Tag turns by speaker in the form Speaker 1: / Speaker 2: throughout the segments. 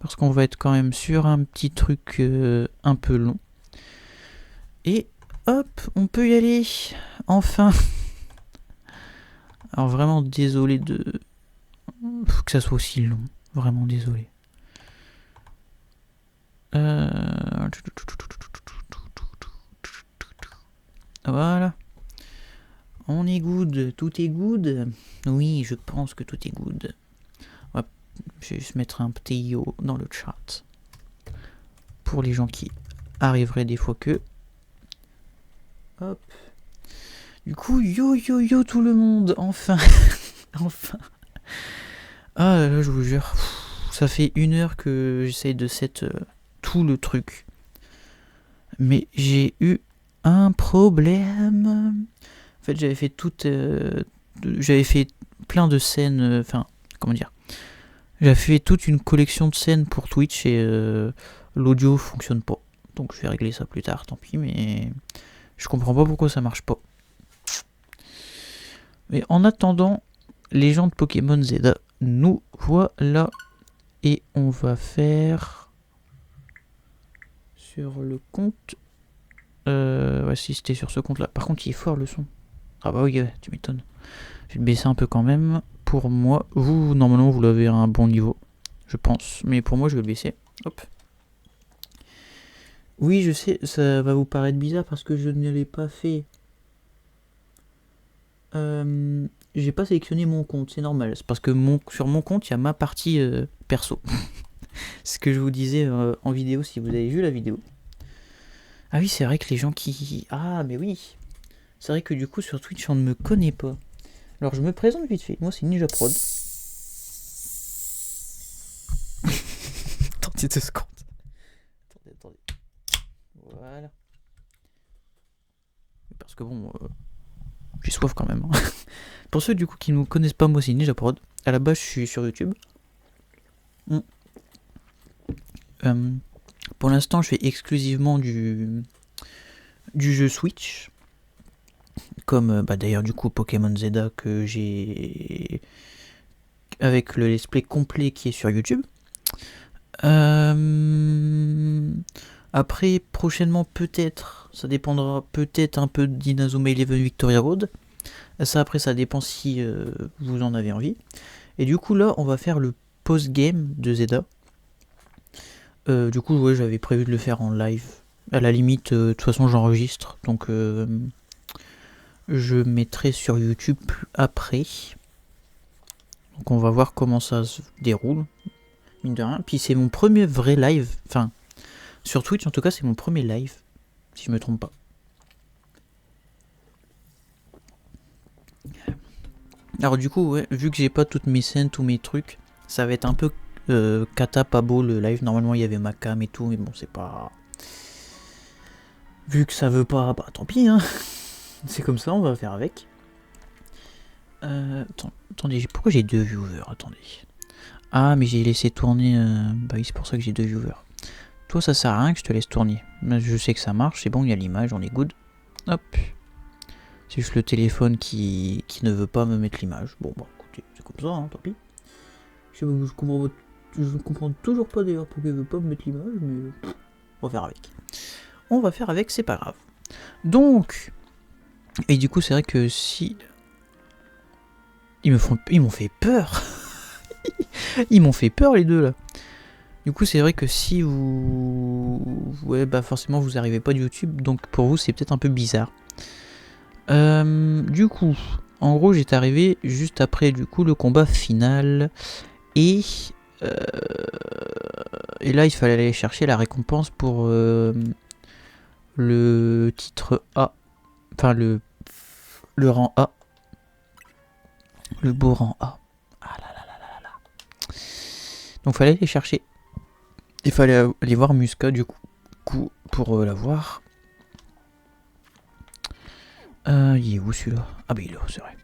Speaker 1: parce qu'on va être quand même sur un petit truc un peu long. Et hop, on peut y aller. Enfin. Alors vraiment désolé de que ça soit aussi long. Vraiment désolé. Voilà. On est good. Tout est good. Oui, je pense que tout est good. Ouais, je vais juste mettre un petit yo dans le chat. Pour les gens qui arriveraient des fois que. Hop. Du coup, yo yo yo tout le monde. Enfin. Enfin. Ah là là, je vous jure. Ça fait 1 heure que j'essaye de set tout le truc. Mais j'ai eu un problème. En fait, j'avais fait j'avais fait plein de scènes. Enfin, comment dire. J'avais fait toute une collection de scènes pour Twitch et l'audio fonctionne pas. Donc je vais régler ça plus tard, tant pis, mais je comprends pas pourquoi ça marche pas. Mais en attendant, les gens de Pokémon Zeta, nous voilà. Et on va faire sur le compte. Ouais, si c'était sur ce compte là. Par contre, il est fort le son. Ah bah oui, ouais, tu m'étonnes. Je vais le baisser un peu quand même. Pour moi, vous, normalement, vous l'avez à un bon niveau. Je pense. Mais pour moi, je vais le baisser. Hop. Oui, je sais, ça va vous paraître bizarre parce que je ne l'ai pas fait. J'ai pas sélectionné mon compte, c'est normal. C'est parce que sur mon compte, il y a ma partie perso. Ce que je vous disais en vidéo, si vous avez vu la vidéo. Ah oui, c'est vrai que les gens qui... Ah, mais oui. C'est vrai que du coup, sur Twitch, on ne me connaît pas. Alors, je me présente vite fait. Moi, c'est Ninja Prod. Attendez 2 secondes. Attendez. Voilà. Parce que bon, j'ai soif quand même. Pour ceux du coup qui ne me connaissent pas, moi, c'est Ninja Prod. À la base, je suis sur YouTube. Pour l'instant, je fais exclusivement du jeu Switch. Comme d'ailleurs du coup Pokémon Zeta que j'ai avec le let's play complet qui est sur YouTube. Après, prochainement peut-être, ça dépendra peut-être un peu d'Inazuma Eleven Victoria Road. Ça après ça dépend si vous en avez envie. Et du coup là on va faire le post-game de Zeta. Du coup ouais, j'avais prévu de le faire en live. À la limite, de toute façon j'enregistre. Donc je mettrai sur YouTube après. Donc on va voir comment ça se déroule. Mine de rien. Puis c'est mon premier vrai live. Enfin, sur Twitch en tout cas c'est mon premier live. Si je me trompe pas. Alors du coup ouais, vu que j'ai pas toutes mes scènes, tous mes trucs, ça va être un peu cata pas beau le live. Normalement il y avait ma cam et tout, mais bon c'est pas... Vu que ça veut pas, bah tant pis hein. C'est comme ça, on va faire avec. Attendez, pourquoi j'ai 2 viewers? Attendez. Ah, mais j'ai laissé tourner... Bah oui, c'est pour ça que j'ai 2 viewers. Toi, ça sert à rien que je te laisse tourner. Je sais que ça marche, c'est bon, il y a l'image, on est good. Hop. C'est juste le téléphone qui ne veut pas me mettre l'image. Bon, bah écoutez, c'est comme ça, hein, tant pis. Je comprends toujours pas d'ailleurs pourquoi il veut pas me mettre l'image, mais on va faire avec. On va faire avec, c'est pas grave. Donc... Et du coup, c'est vrai que si... Ils m'ont fait peur. Ils m'ont fait peur les deux là. Du coup, c'est vrai que si vous... Ouais, bah forcément, vous arrivez pas de YouTube, donc pour vous, c'est peut-être un peu bizarre. Du coup, en gros, j'étais arrivé juste après, du coup, le combat final. Et là, il fallait aller chercher la récompense pour le titre A. Enfin, le rang A. Le beau rang A. Ah là là là là là. Donc, fallait aller chercher. Il fallait aller voir Musca, du coup, pour la voir. Il est où celui-là? Ah bah il est là, c'est vrai.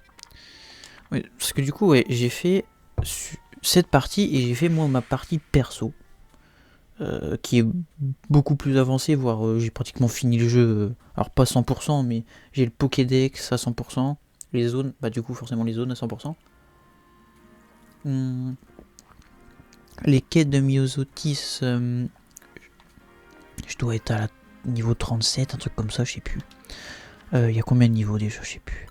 Speaker 1: Ouais, parce que du coup, ouais, j'ai fait cette partie et j'ai fait moi ma partie perso. Qui est beaucoup plus avancée, voire j'ai pratiquement fini le jeu. Alors pas 100%, mais j'ai le Pokédex à 100%. Les zones, bah du coup forcément les zones à 100%. Les quêtes de Myosotis, je dois être à la niveau 37, un truc comme ça, je sais plus. Il y a combien de niveaux déjà, je sais plus.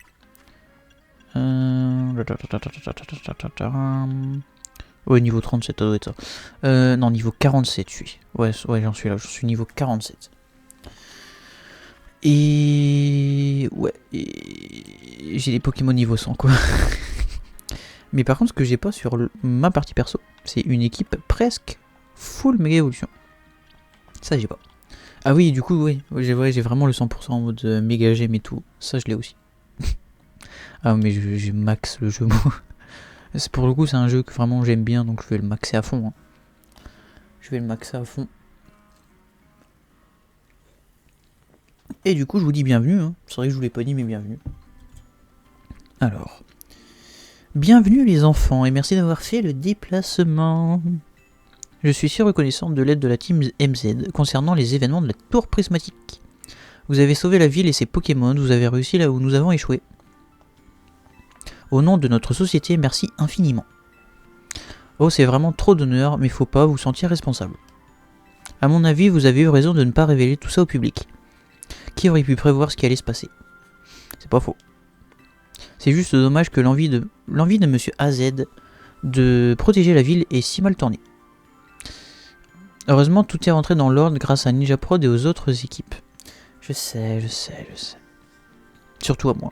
Speaker 1: Ouais, niveau 37, ça doit être ça. Non, niveau 47, je suis. Ouais, j'en suis là, j'en suis niveau 47. Et... ouais, j'ai des Pokémon niveau 100, quoi. Mais par contre, ce que j'ai pas sur ma partie perso, c'est une équipe presque full méga évolution. Ça, j'ai pas. Ah oui, du coup, oui, j'ai vraiment le 100% en mode méga gemme et tout. Ça, je l'ai aussi. Ah, mais j'ai max le jeu. Pour le coup, c'est un jeu que vraiment j'aime bien, donc je vais le maxer à fond. Hein. Je vais le maxer à fond. Et du coup, je vous dis bienvenue. Hein. C'est vrai que je vous l'ai pas dit, mais bienvenue. Alors. Bienvenue les enfants, et merci d'avoir fait le déplacement. Je suis si reconnaissante de l'aide de la team MZ concernant les événements de la tour prismatique. Vous avez sauvé la ville et ses Pokémon, vous avez réussi là où nous avons échoué. Au nom de notre société, merci infiniment. Oh, c'est vraiment trop d'honneur, mais faut pas vous sentir responsable. À mon avis, vous avez eu raison de ne pas révéler tout ça au public. Qui aurait pu prévoir ce qui allait se passer? C'est pas faux. C'est juste dommage que l'envie de Monsieur AZ de protéger la ville est si mal tournée. Heureusement, tout est rentré dans l'ordre grâce à Ninja Prod et aux autres équipes. Je sais. Surtout à moi.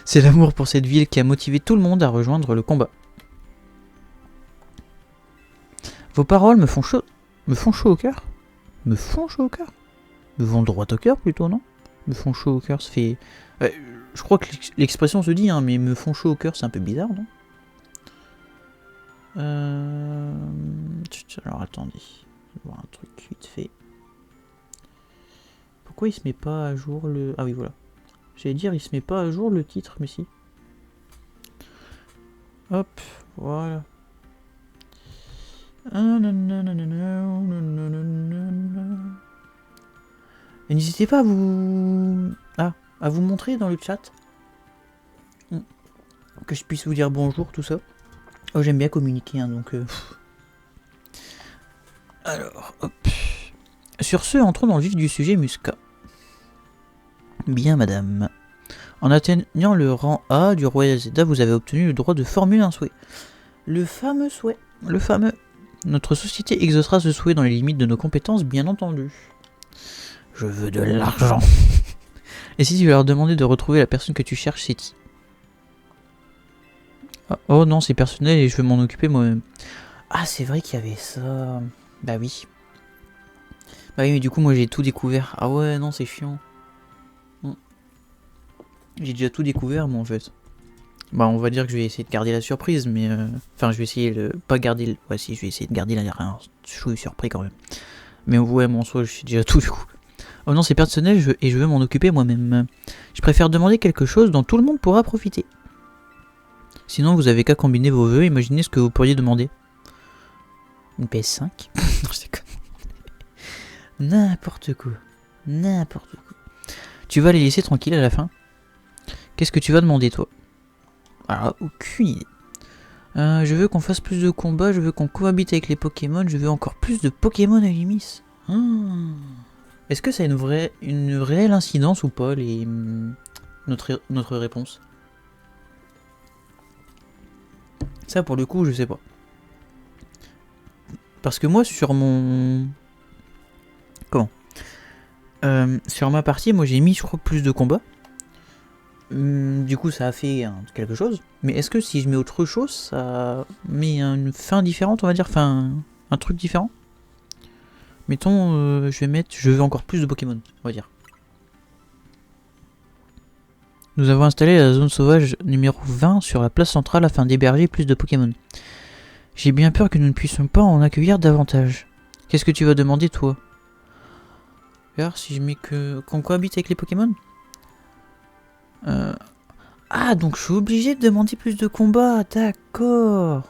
Speaker 1: C'est l'amour pour cette ville qui a motivé tout le monde à rejoindre le combat. Vos paroles me font chaud au cœur. Me vont droit au cœur plutôt, non? Me font chaud au cœur, ça fait... je crois que l'expression se dit, hein, mais me font chaud au cœur, c'est un peu bizarre, non? Alors attendez, je vais voir un truc vite fait. Pourquoi il se met pas à jour le... Ah oui, voilà. J'allais dire, il se met pas à jour le titre, mais si. Hop, voilà. Et n'hésitez pas à vous... à vous montrer dans le chat. Que je puisse vous dire bonjour, tout ça. Oh, j'aime bien communiquer, hein, donc... Alors, hop. Sur ce, entrons dans le vif du sujet, Musca. Bien, madame. En atteignant le rang A du Royal Zelda, vous avez obtenu le droit de formuler un souhait. Le fameux souhait. Le fameux. Notre société exaucera ce souhait dans les limites de nos compétences, bien entendu. Je veux de l'argent. Et si tu veux leur demander de retrouver la personne que tu cherches, c'est qui? Oh non, c'est personnel et je veux m'en occuper moi-même. Ah, c'est vrai qu'il y avait ça. Bah oui. Bah oui, mais du coup, moi j'ai tout découvert. Ah ouais, non, c'est chiant. J'ai déjà tout découvert, moi en fait. Bah, on va dire que je vais essayer de garder la surprise, mais. Enfin, je vais essayer de. Pas garder. Ouais, si, je vais essayer de garder la. Je suis surpris quand même. Mais ouais, mon soi, je sais déjà tout du coup. Oh non, c'est personnel et je veux m'en occuper moi-même. Je préfère demander quelque chose dont tout le monde pourra profiter. Sinon, vous avez qu'à combiner vos vœux, imaginez ce que vous pourriez demander. Une PS5. Non, je déconne. N'importe quoi. N'importe quoi. Tu vas les laisser tranquilles à la fin? Qu'est-ce que tu vas demander, toi? Ah, aucune idée. Je veux qu'on fasse plus de combats, je veux qu'on cohabite avec les Pokémon, je veux encore plus de Pokémon à Limis. Est-ce que ça a une réelle incidence ou pas, notre réponse? Ça, pour le coup, je sais pas. Parce que moi, sur mon... Comment sur ma partie, moi j'ai mis, je crois, plus de combats. Du coup, ça a fait quelque chose. Mais est-ce que si je mets autre chose, ça met une fin différente, on va dire, enfin, un truc différent? Mettons, je vais mettre, je veux encore plus de Pokémon, on va dire. Nous avons installé la zone sauvage numéro 20 sur la place centrale afin d'héberger plus de Pokémon. J'ai bien peur que nous ne puissions pas en accueillir davantage. Qu'est-ce que tu vas demander, toi? Regarde, si je mets qu'on cohabite avec les Pokémon? Ah, donc je suis obligé de demander plus de combats, d'accord.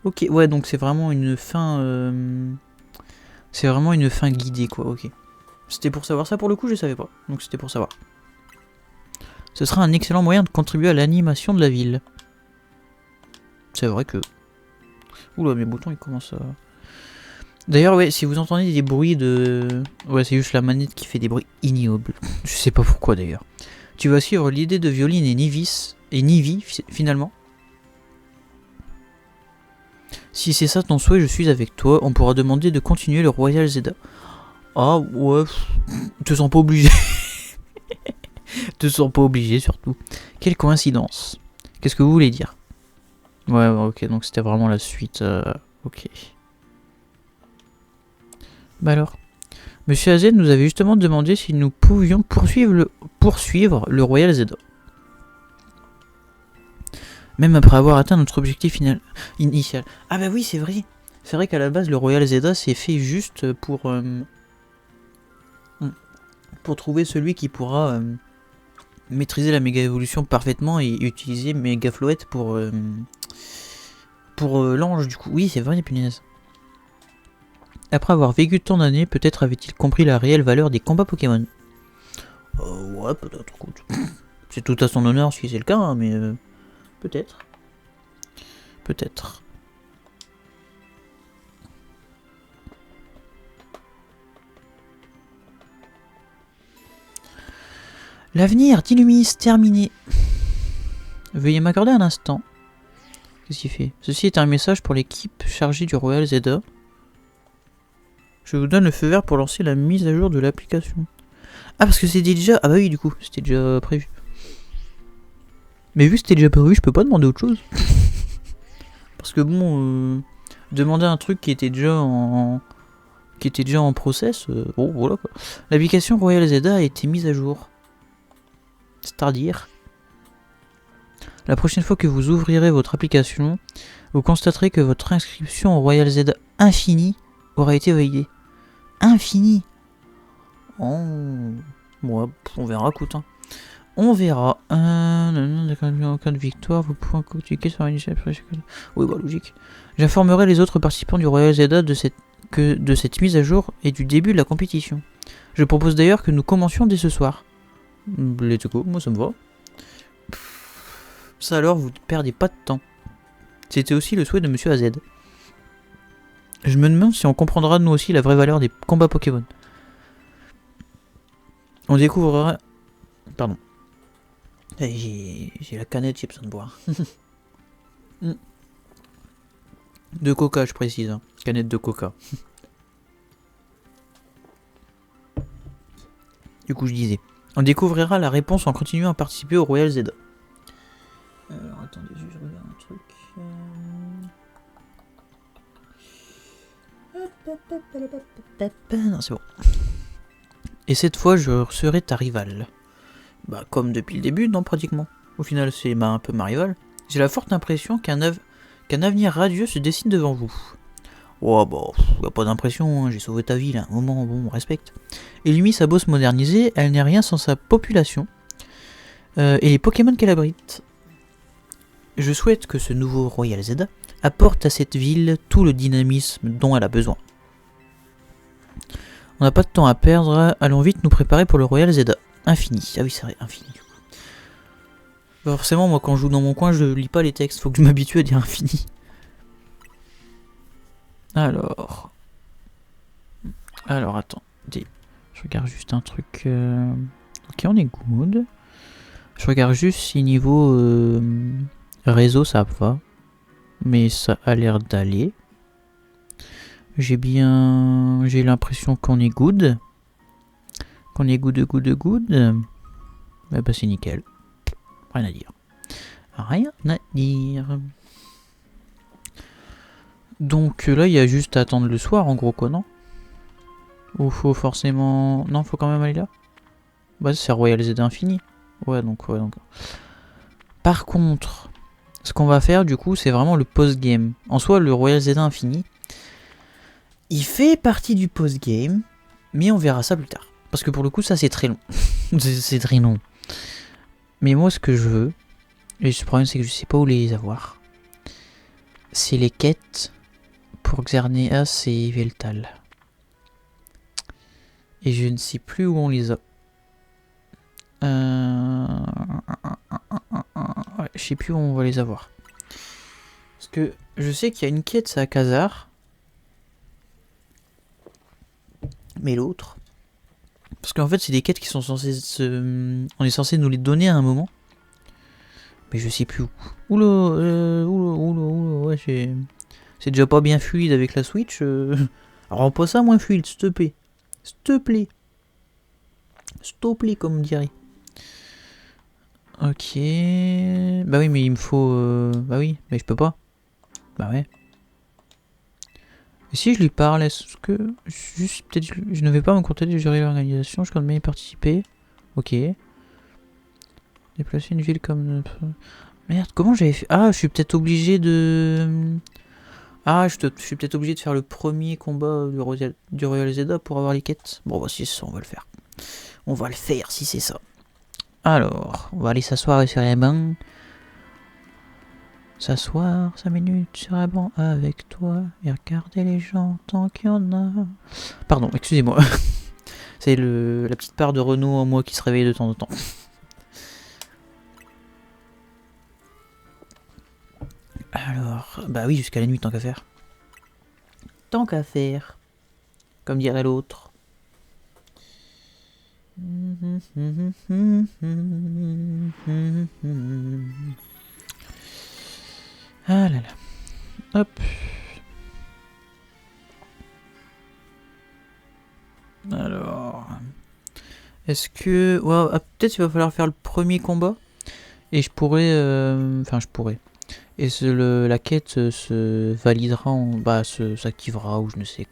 Speaker 1: Ok, ouais, donc c'est vraiment une fin... C'est vraiment une fin guidée, quoi, ok. C'était pour savoir ça, pour le coup, je savais pas. Donc c'était pour savoir. Ce sera un excellent moyen de contribuer à l'animation de la ville. C'est vrai que... Oula, mes boutons ils commencent à... D'ailleurs, ouais, si vous entendez des bruits de... Ouais, c'est juste la manette qui fait des bruits ignobles. Je sais pas pourquoi d'ailleurs. Tu vas suivre l'idée de Violine et Nivi, finalement. Si c'est ça ton souhait, je suis avec toi. On pourra demander de continuer le Royal Zelda. Ah, ouais, te sens pas obligé. Te sens pas obligé, surtout. Quelle coïncidence. Qu'est-ce que vous voulez dire? Ouais, ok, donc c'était vraiment la suite. Ok. Bah alors, Monsieur AZ nous avait justement demandé si nous pouvions poursuivre le Royal Zelda. Même après avoir atteint notre objectif initial. Ah bah oui, c'est vrai. C'est vrai qu'à la base, le Royal Zelda c'est fait juste pour trouver celui qui pourra maîtriser la méga évolution parfaitement et utiliser méga floette pour l'ange du coup. Oui, c'est vrai, les punaises. Après avoir vécu tant d'années, peut-être avait-il compris la réelle valeur des combats Pokémon. Ouais, peut-être. C'est tout à son honneur si c'est le cas, hein, mais peut-être. Peut-être. L'avenir d'Illumis terminé. Veuillez m'accorder un instant. Qu'est-ce qu'il fait? Ceci est un message pour l'équipe chargée du Royal Zelda. Je vous donne le feu vert pour lancer la mise à jour de l'application. Ah, parce que c'était déjà... Ah bah oui, du coup, c'était déjà prévu. Mais vu que c'était déjà prévu, je peux pas demander autre chose. Parce que bon, demander un truc qui était déjà en process, bon voilà quoi. L'application Royal Zelda a été mise à jour. C'est-à-dire, la prochaine fois que vous ouvrirez votre application, vous constaterez que votre inscription au Royal Zelda Infini aura été validée. Infini. Oh, ouais, on verra, écoute. Hein. On verra. En cas de victoire, vous pouvez cliquer sur l'initiative. Oui, bah logique. J'informerai les autres participants du Royal Zelda de cette mise à jour et du début de la compétition. Je propose d'ailleurs que nous commencions dès ce soir. Let's go, moi ça me va. Ça alors, vous ne perdez pas de temps. C'était aussi le souhait de Monsieur AZ. Je me demande si on comprendra nous aussi la vraie valeur des combats Pokémon. On découvrira... Pardon. J'ai la canette, j'ai besoin de boire. De coca, je précise. Hein. Canette de coca. Du coup, je disais. On découvrira la réponse en continuant à participer au Royal Zelda. Alors, attendez, je regarde un truc. Non, c'est bon. Et cette fois, je serai ta rivale. Bah, comme depuis le début, non, pratiquement. Au final, c'est un peu ma rivale. J'ai la forte impression qu'un avenir radieux se dessine devant vous. Oh, bah, y a pas d'impression, hein, j'ai sauvé ta vie là, un moment, bon, on respecte. Et Lumis a beau se moderniser, elle n'est rien sans sa population et les Pokémon qu'elle abrite. Je souhaite que ce nouveau Royal Zelda apporte à cette ville tout le dynamisme dont elle a besoin. On n'a pas de temps à perdre, allons vite nous préparer pour le Royal Zelda. Infini, ah oui c'est vrai, infini. Bah forcément moi quand je joue dans mon coin je lis pas les textes, faut que je m'habitue à dire infini. Alors attendez, je regarde juste un truc. Ok on est good. Je regarde juste si niveau réseau ça va, mais ça a l'air d'aller. J'ai l'impression qu'on est good. Qu'on est good. Bah c'est nickel. Rien à dire. Rien à dire. Donc là il y a juste à attendre le soir en gros quoi non? Ou faut forcément... Non faut quand même aller là? Bah c'est Royal Z Infini. Ouais donc. Par contre, ce qu'on va faire du coup c'est vraiment le post-game. En soi le Royal Z Infini, il fait partie du post-game, mais on verra ça plus tard. Parce que pour le coup ça c'est très long. c'est très long. Mais moi ce que je veux, et le problème c'est que je sais pas où les avoir, c'est les quêtes pour Xerneas et Veltal. Et je ne sais plus où on les a. Ouais, je sais plus où on va les avoir. que je sais qu'il y a une quête, c'est à Khazar. Mais l'autre... Parce qu'en fait, c'est des quêtes qui sont censées se... On est censé nous les donner à un moment. Mais je sais plus où. Oula, ouais, c'est déjà pas bien fluide avec la Switch. Rends pas ça moins fluide, s'il te plaît. S'il te plaît. S'il te plaît, comme on dirait. Ok. Bah oui, mais il me faut... Bah oui, mais je peux pas. Bah ouais. Et si je lui parle, est-ce que... Juste, peut-être, je ne vais pas me contenter de gérer l'organisation, je compte bien y participer. Ok. Déplacer une ville comme... Merde, comment j'avais fait... Ah, je suis peut-être obligé de... Ah, je suis peut-être obligé de faire le premier combat du Royal Zelda pour avoir les quêtes. Bon, bah si c'est ça, on va le faire. On va le faire si c'est ça. Alors, on va aller s'asseoir sur les bancs. S'asseoir 5 minutes sur un banc avec toi et regarder les gens tant qu'il y en a. Pardon, excusez-moi. C'est la petite part de Renault en moi qui se réveille de temps en temps. Alors, bah oui, jusqu'à la nuit, tant qu'à faire. Tant qu'à faire. Comme dirait l'autre. Ah là là. Hop. Alors. Est-ce que... Ouais, ah, peut-être il va falloir faire le premier combat. Et je pourrais... Enfin, je pourrais. Et la quête se validera, bah, s'activera, ou je ne sais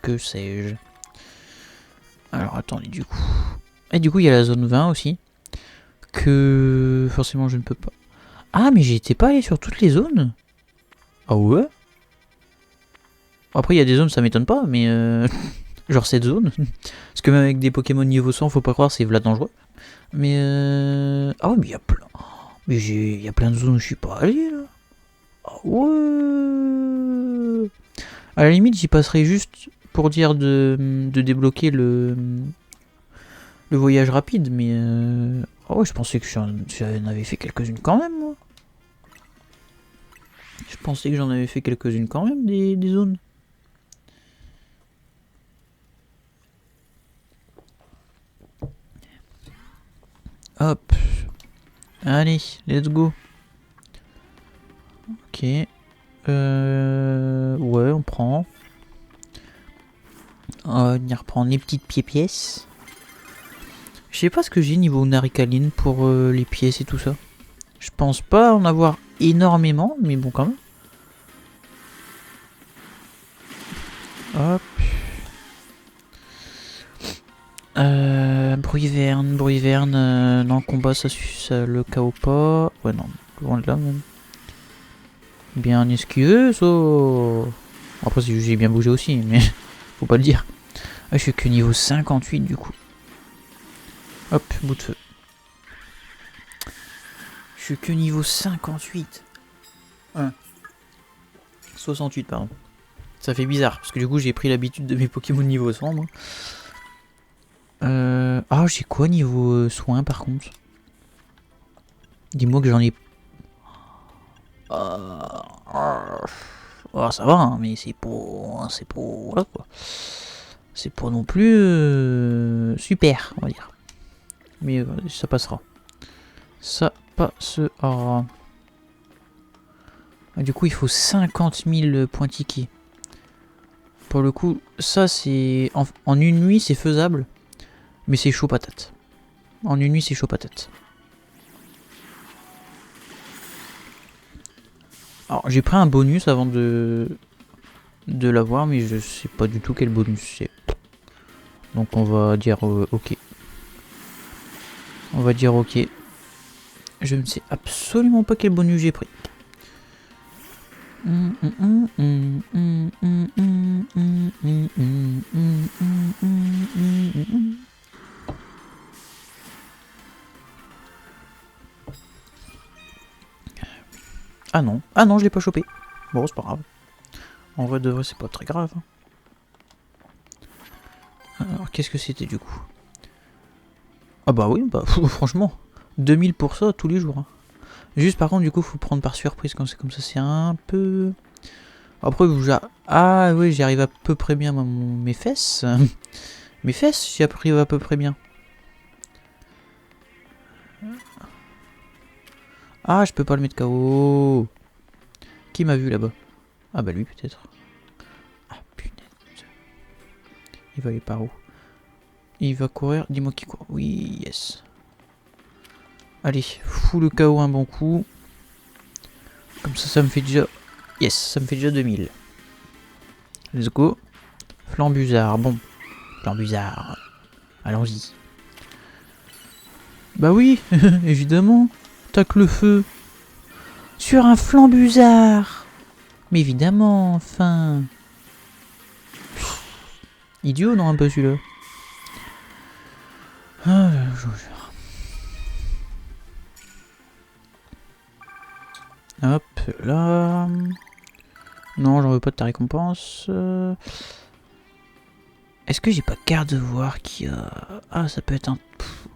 Speaker 1: que sais-je. Alors, attendez, du coup... Et du coup, il y a la zone 20 aussi. Que... Forcément, je ne peux pas... Ah, mais j'étais pas allé sur toutes les zones. Ah ouais? Après, il y a des zones, ça m'étonne pas, mais... genre cette zone. Parce que même avec des Pokémon niveau 100, faut pas croire, c'est v'là dangereux. Mais... Ah ouais, mais il y a plein... Mais il y a plein de zones où je suis pas allé, là. Ah ouais. À la limite, j'y passerai juste pour dire de débloquer le voyage rapide, mais... Ah ouais, je pensais que j'en avais fait quelques-unes quand même, moi. Je pensais que j'en avais fait quelques-unes quand même, des zones. Hop. Allez, let's go. Ok. Ouais, on prend. On va venir prendre les petites pièces. Je sais pas ce que j'ai niveau Narikaline pour les pièces et tout ça. Je pense pas en avoir énormément, mais bon quand même. Hop. Bruiverne, non, combat ça le KO pas. Ouais, non, loin de là même. Bien esquivé, ça. Après, j'ai bien bougé aussi, mais faut pas le dire. Ah, je suis que niveau 58 du coup. Hop, bout de feu. Je suis que niveau 58. 68, pardon. Ça fait bizarre, parce que du coup, j'ai pris l'habitude de mes Pokémon niveau 100, moi. Ah, j'ai quoi niveau soins par contre? Dis-moi que j'en ai... Oh, ça va, hein, mais c'est pour... Voilà quoi. C'est pas non plus... super, on va dire. Mais ça passera. Ça passera. Ah, du coup, il faut 50 000 points tickets. Pour le coup, ça c'est... En une nuit, c'est faisable. Mais c'est chaud patate. En une nuit, c'est chaud patate. Alors, j'ai pris un bonus avant de l'avoir, mais je sais pas du tout quel bonus c'est. Donc on va dire ok. On va dire ok. Je ne sais absolument pas quel bonus j'ai pris. Ah non, je l'ai pas chopé. Bon, c'est pas grave. En vrai de vrai, c'est pas très grave. Alors, qu'est-ce que c'était du coup? Ah bah oui, bah franchement, 2000 pour ça tous les jours. Hein. Juste par contre, du coup, faut prendre par surprise quand c'est comme ça, c'est un peu... Après, ah oui, j'y arrive à peu près bien, mes fesses. Mes fesses, j'y arrive à peu près bien. Ah, je peux pas le mettre KO. Qui m'a vu là-bas? Ah bah lui, peut-être. Ah, punaise. Il va aller par où? Il va courir, dis-moi qui court. Oui, yes. Allez, fous le KO un bon coup. Comme ça me fait déjà... Yes, ça me fait déjà 2000. Let's go. Flambuzard, bon. Flambuzard. Allons-y. Bah oui, évidemment. Tac le feu. Sur un flambuzard. Mais évidemment, enfin. Idiot, non, un peu celui-là. Ah, je vous jure. Hop, là. Non, j'en veux pas de ta récompense. Est-ce que j'ai pas garde de voir qui a... Ah, ça peut être un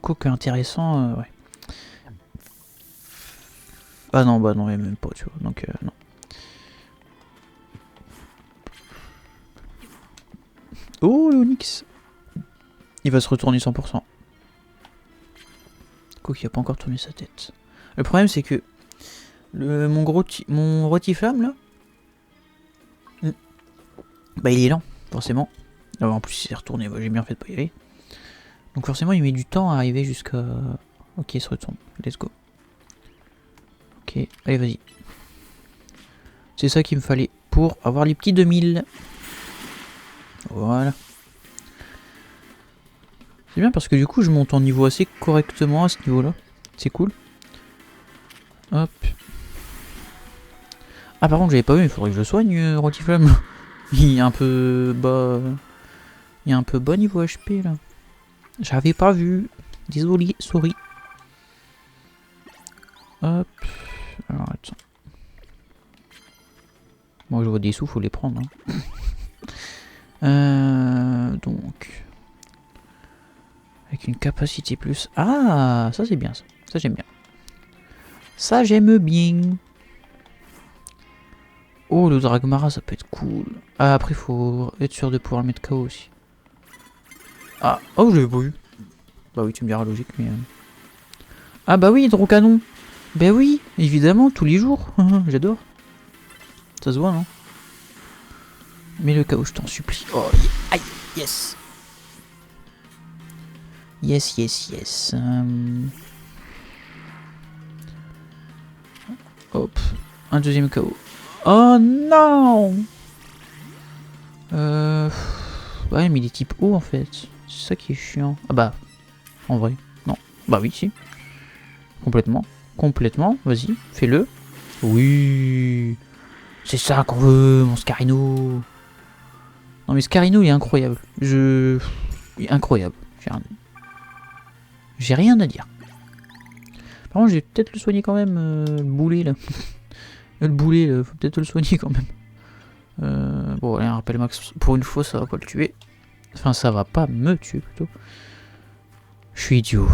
Speaker 1: coq intéressant, ouais. Ah non, bah non, il y a même pas, tu vois, donc non. Oh, le Onyx. Il va se retourner 100%. Quoi qu'il a pas encore tourné sa tête. Le problème, c'est que mon rotiflamme, là, bah il est lent, forcément. Alors, en plus, il s'est retourné, bah, j'ai bien fait de pas y aller. Donc forcément, il met du temps à arriver jusqu'à... Ok, il se retourne. Let's go. Ok, allez, vas-y. C'est ça qu'il me fallait pour avoir les petits 2000. Voilà. C'est bien parce que du coup, je monte en niveau assez correctement à ce niveau-là. C'est cool. Hop. Ah, par contre, j'avais pas vu, il faudrait que je le soigne, Rotiflamme. Il est un peu bas... Il est un peu bas niveau HP, là. J'avais pas vu. Désolé, sorry. Hop. Alors, attends. Moi, je vois des sous, faut les prendre. Hein. Donc... Avec une capacité plus... Ah, ça c'est bien, ça. Ça, j'aime bien. Ça, j'aime bien. Oh, le Dragmara, ça peut être cool. Ah, après, faut être sûr de pouvoir le mettre KO aussi. Ah, oh, je l'avais pas vu. Bah oui, tu me diras logique, mais... Ah bah oui, Hydrocanon. Bah oui, évidemment, tous les jours. J'adore. Ça se voit, non? Mais le KO, je t'en supplie. Oh, aïe, yes. Yes, yes, yes. Hop, un deuxième KO. Oh non. Ouais, mais il est type haut en fait. C'est ça qui est chiant. Ah bah, en vrai, non. Bah oui, si. Complètement. Complètement, vas-y, fais-le. Oui. C'est ça qu'on veut, mon Scarino. Non mais Scarino, il est incroyable. Il est incroyable. J'ai rien à dire. Par contre, j'ai peut-être le soigner quand même, le boulet là. Le boulet, là, faut peut-être le soigner quand même. Bon, allez, un rappel max. Pour une fois, ça va pas le tuer. Enfin, ça va pas me tuer plutôt. Je suis idiot.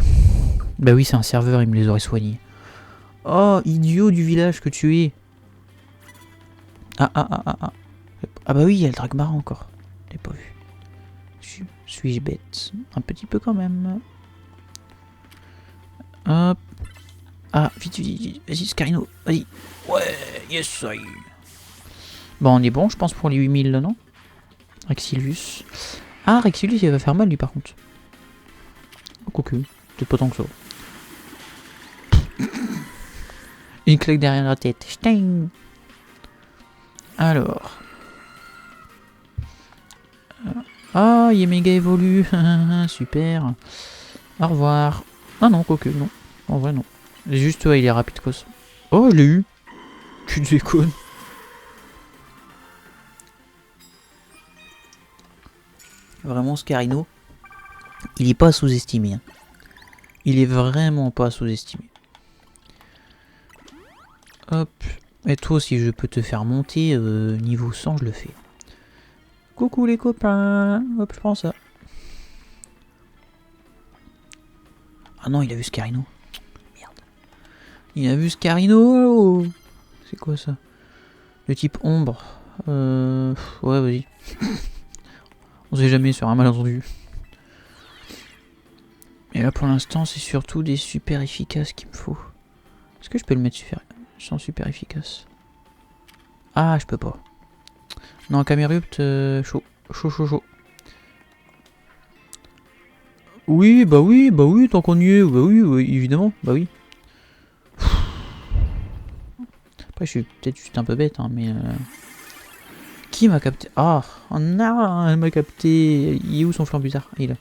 Speaker 1: Bah oui, c'est un serveur, il me les aurait soignés. Oh, idiot du village que tu es. Ah. Ah bah oui, il y a le Dragmar encore. Je l'ai pas vu. Suis-je bête? Un petit peu quand même. Hop. Ah, vite. Vas-y, Scarino. Vas-y. Ouais, yes, ça y est. Bon, on est bon, je pense, pour les 8000 là, non? Rexilius. Ah, Rexilius, il va faire mal, lui, par contre. Quoique, peut-être pas tant que ça. Une claque derrière la tête. Sting. Alors. Ah, il est méga évolu. Super. Au revoir. Ah non, quoique, non. En vrai, non. Juste, ouais, il est rapide, quoi. Oh, je l'ai eu. Tu déconnes. Vraiment, Scarino, il est pas sous-estimé. Hein. Il est vraiment pas sous-estimé. Hop. Et toi, si je peux te faire monter niveau 100, je le fais. Coucou les copains. Hop, je prends ça. Ah non, il a vu Scarino. Merde. Il a vu Scarino. C'est quoi ça? Le type ombre. Ouais, vas-y. On sait jamais sur un malentendu. Et là, pour l'instant, c'est surtout des super efficaces qu'il me faut. Est-ce que je peux le mettre sans super efficace? Ah, je peux pas. Non, Camerupt, chaud. Chaud. Oui, tant qu'on y est. Bah oui, évidemment. Bah oui. Après, je suis peut-être juste un peu bête, hein, mais... Qui m'a capté? Ah, oh, non, elle m'a capté. Il est où son flanc bizarre? Il est là.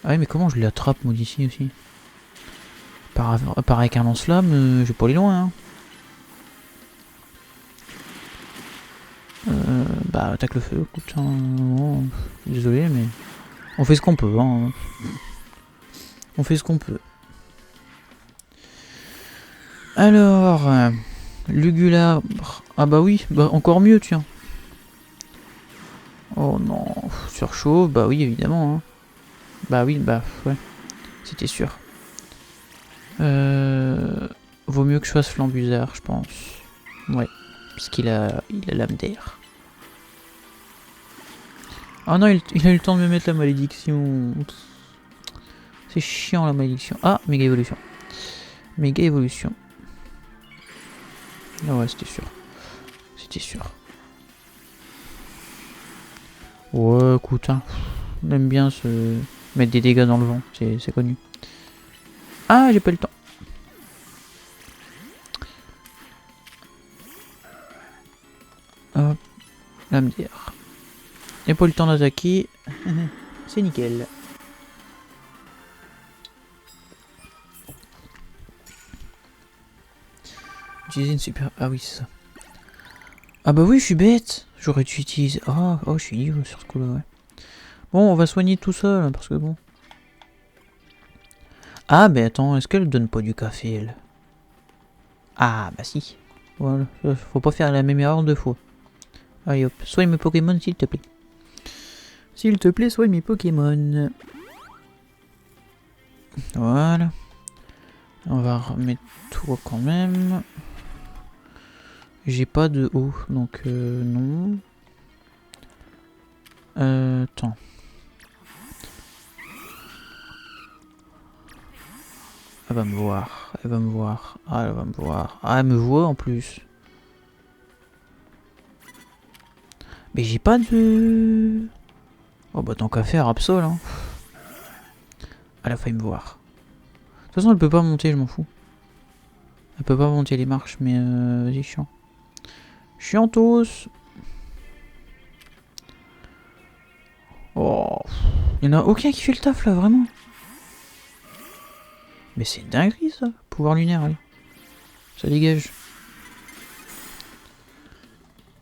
Speaker 1: Ah oui, mais comment je l'attrape, moi, d'ici aussi? Par avec un lance-flamme, je vais pas aller loin, hein. Bah, attaque le feu, écoute, hein, bon, désolé, mais... On fait ce qu'on peut, hein. On fait ce qu'on peut. Alors... Lugulabre... Ah bah oui, bah encore mieux, tiens. Oh non, surchauffe, bah oui, évidemment, hein. Bah oui, bah, ouais. C'était sûr. Vaut mieux que je fasse Flambusard, je pense. Ouais, parce qu'il a l'âme d'air. Ah non, il a eu le temps de me mettre la malédiction. C'est chiant la malédiction. Ah, méga évolution. Méga évolution. Ah ouais, c'était sûr. C'était sûr. Ouais, écoute, hein. On aime bien se mettre des dégâts dans le vent, c'est connu. Ah, j'ai pas eu le temps. Hop, lame d'air. J'ai pas eu le temps d'attaquer. C'est nickel. Utiliser une super... Ah oui, c'est ça. Ah bah oui, je suis bête. J'aurais dû utiliser... Oh, je suis idiot sur ce coup-là, ouais. Bon, on va soigner tout ça, là, parce que bon... Ah, mais attends, est-ce qu'elle donne pas du café, elle? Ah, bah si. Voilà, faut pas faire la même erreur deux fois. Allez hop, soigne mes Pokémon s'il te plaît. S'il te plaît, soigne mes Pokémon. Voilà. On va remettre toi quand même. J'ai pas de haut, donc non. Attends. Elle va me voir, elle va me voir. Ah, elle va me voir. Ah, elle me voit en plus. Mais j'ai pas de... Oh bah tant qu'à faire, Absol, hein. Elle a failli me voir. De toute façon, elle peut pas monter, je m'en fous. Elle peut pas monter les marches, mais vas-y, chiant. Chiantos. Oh. Il y en a aucun qui fait le taf là, vraiment. Mais c'est une dinguerie ça. Pouvoir lunaire, allez. Ça dégage.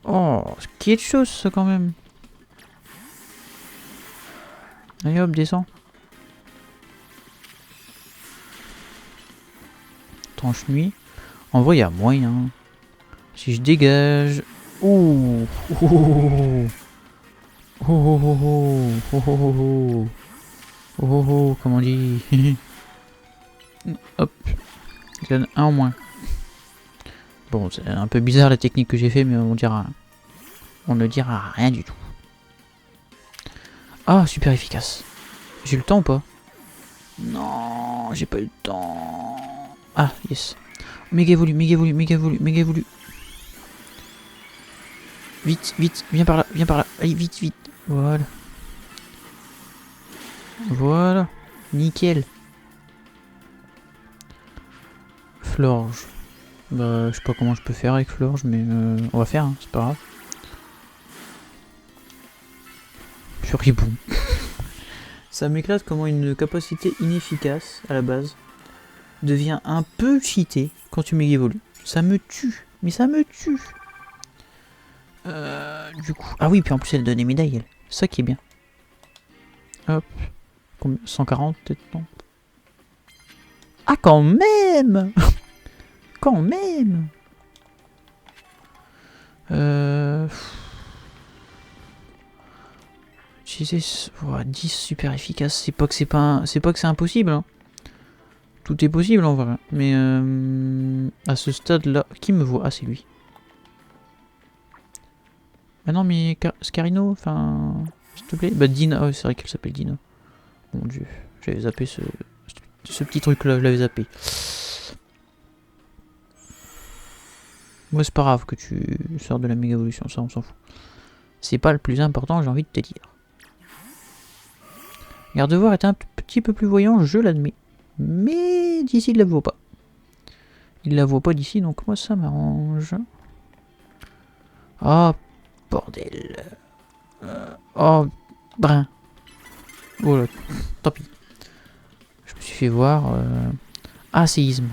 Speaker 1: Oh, ce qui est de chose ça quand même. Allez hop, descends. Tranche nuit. En vrai, il y a moyen. Si je dégage. Ouh. Oh. Oh oh oh oh. Oh oh oh. Oh oh oh, comment on dit. Hop. Il donne un en moins. Bon, c'est un peu bizarre la technique que j'ai fait, mais on dira. On ne dira rien du tout. Ah, super efficace. J'ai le temps ou pas? Non, j'ai pas eu le temps. Ah, yes. Méga évolue, méga évolue, méga évolue, méga évolue. Vite, vite, viens par là, viens par là. Allez, vite, vite. Voilà. Voilà. Nickel. Florge. Bah, je sais pas comment je peux faire avec Florge, mais on va faire, hein, c'est pas grave. Furibond. Ça m'éclate comment une capacité inefficace, à la base, devient un peu cheatée quand tu m'évolues. Ça me tue. Mais ça me tue. Du coup... Ah oui, puis en plus elle donne des médailles, elle. Ça qui est bien. Hop. 140 peut-être, non? Ah quand même. Quand même. Utiliser 10 super efficace. C'est pas que c'est impossible. Hein. Tout est possible en vrai. Mais à ce stade-là... Qui me voit? Ah, c'est lui. Ah non, mais Scarino, enfin... S'il te plaît. Bah, Dina. Oh, c'est vrai qu'elle s'appelle Dina. Mon dieu. J'avais zappé ce petit truc-là, je l'avais zappé. Moi, c'est pas grave que tu sors de la méga évolution, ça, on s'en fout. C'est pas le plus important, j'ai envie de te dire. Gardevoir est un petit peu plus voyant, je l'admets. Mais d'ici, il la voit pas. Il la voit pas d'ici, donc moi, ça m'arrange. Oh, bordel. Oh, brin. Oh là, tant pis. Je me suis fait voir. Ah, séisme.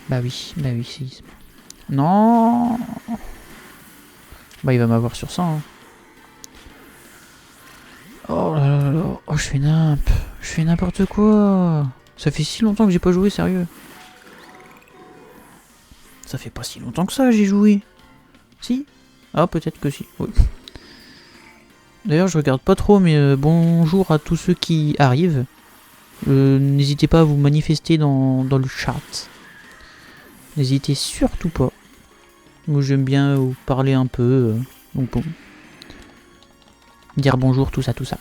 Speaker 1: Bah oui, séisme. Non. Bah il va m'avoir sur ça. Hein. Oh là là là. Oh, je fais n'importe quoi. Ça fait si longtemps que j'ai pas joué, sérieux. Ça fait pas si longtemps que ça, j'ai joué. Si? Ah, peut-être que si. Oui. D'ailleurs, je regarde pas trop, mais bonjour à tous ceux qui arrivent. N'hésitez pas à vous manifester dans le chat. N'hésitez surtout pas. Moi, j'aime bien vous parler un peu. Donc bon. Dire bonjour, tout ça, tout ça.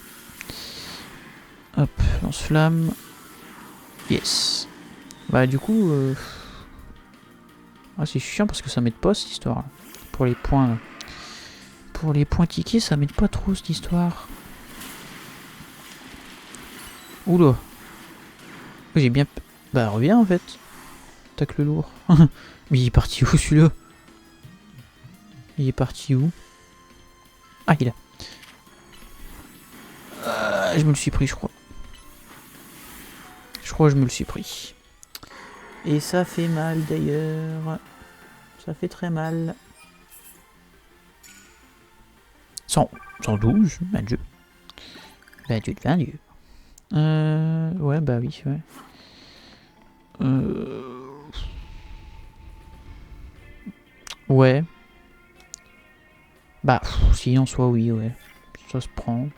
Speaker 1: Hop, lance-flamme. Yes. Bah du coup... Ah, c'est chiant parce que ça m'aide pas cette histoire. Pour les points... Pour les points tickets, ça m'aide pas trop cette histoire. Oula. J'ai bien... Bah reviens en fait. Tac le lourd. Mais il est parti où celui-là? Il est parti où? Ah, il est là. Je me le suis pris, je crois. Je crois que je me le suis pris. Et ça fait mal d'ailleurs. Ça fait très mal. 112, ben Dieu. Ben Dieu de 20 Dieu. Ouais, bah oui, ouais. Ouais. Bah, si en soi, oui, ouais. Ça se prend.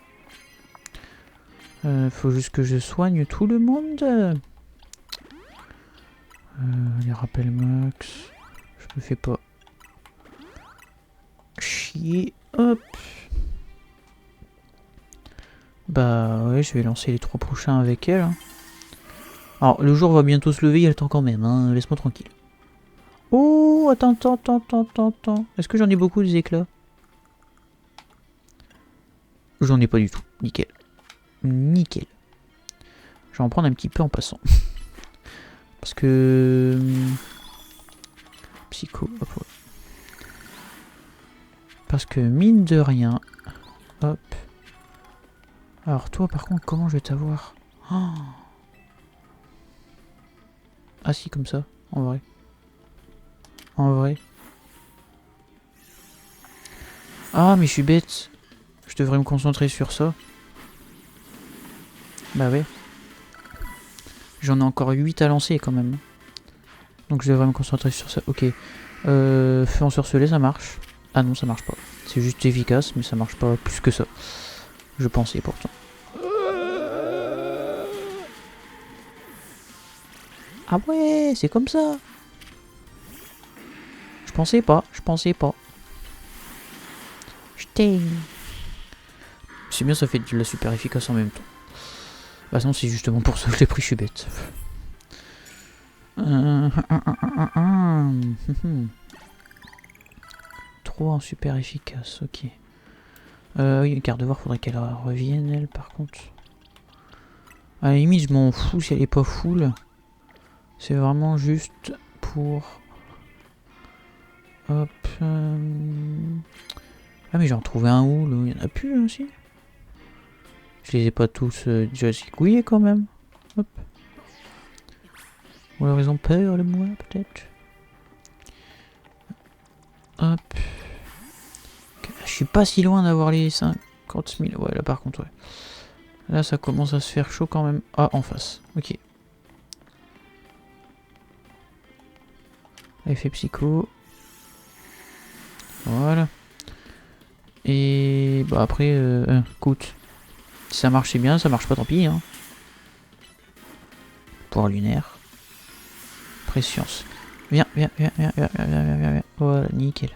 Speaker 1: Faut juste que je soigne tout le monde. Les rappels max. Je me fais pas chier. Hop. Bah ouais, je vais lancer les 3 prochains avec elle. Hein. Alors, le jour va bientôt se lever, il y a le temps quand même. Hein. Laisse-moi tranquille. Oh, attends. Est-ce que j'en ai beaucoup des éclats? J'en ai pas du tout. Nickel. Nickel. Je vais en prendre un petit peu en passant. Parce que... Psycho. Hop, ouais. Parce que mine de rien... Hop. Alors toi par contre, comment je vais t'avoir? Oh. Ah si, comme ça, en vrai. En vrai. Ah mais je suis bête. Je devrais me concentrer sur ça. Bah ouais. J'en ai encore 8 à lancer quand même. Donc je devrais me concentrer sur ça. Ok. Feu ensorcelé, ça marche. Ah non, ça marche pas. C'est juste efficace, mais ça marche pas plus que ça. Je pensais pourtant. Ah ouais, c'est comme ça. Je pensais pas. Putain. C'est bien, ça fait de la super efficace en même temps. Bah non, c'est justement pour ça que je l'ai pris, je suis bête. Trop en super efficace, ok. Oui, Gardevoir, faudrait qu'elle revienne, elle, par contre. À la limite, je m'en fous si elle est pas full. C'est vraiment juste pour... Hop. Ah, mais j'en trouvais un où, là? Il y en a plus, là, aussi. Je les ai pas tous déjà zigouillés, quand même. Hop. Ou alors ils ont peur de moi, peut-être. Hop. Je suis pas si loin d'avoir les 50 000. Ouais, là par contre, ouais. Là, ça commence à se faire chaud quand même. Ah, en face. Ok. Effet psycho. Voilà. Et bah après, écoute. Si ça marchait bien, ça marche pas, tant pis. Hein. Pouvoir lunaire. Prescience. Viens, viens, viens, viens, viens, viens, viens, viens, viens. Voilà, nickel.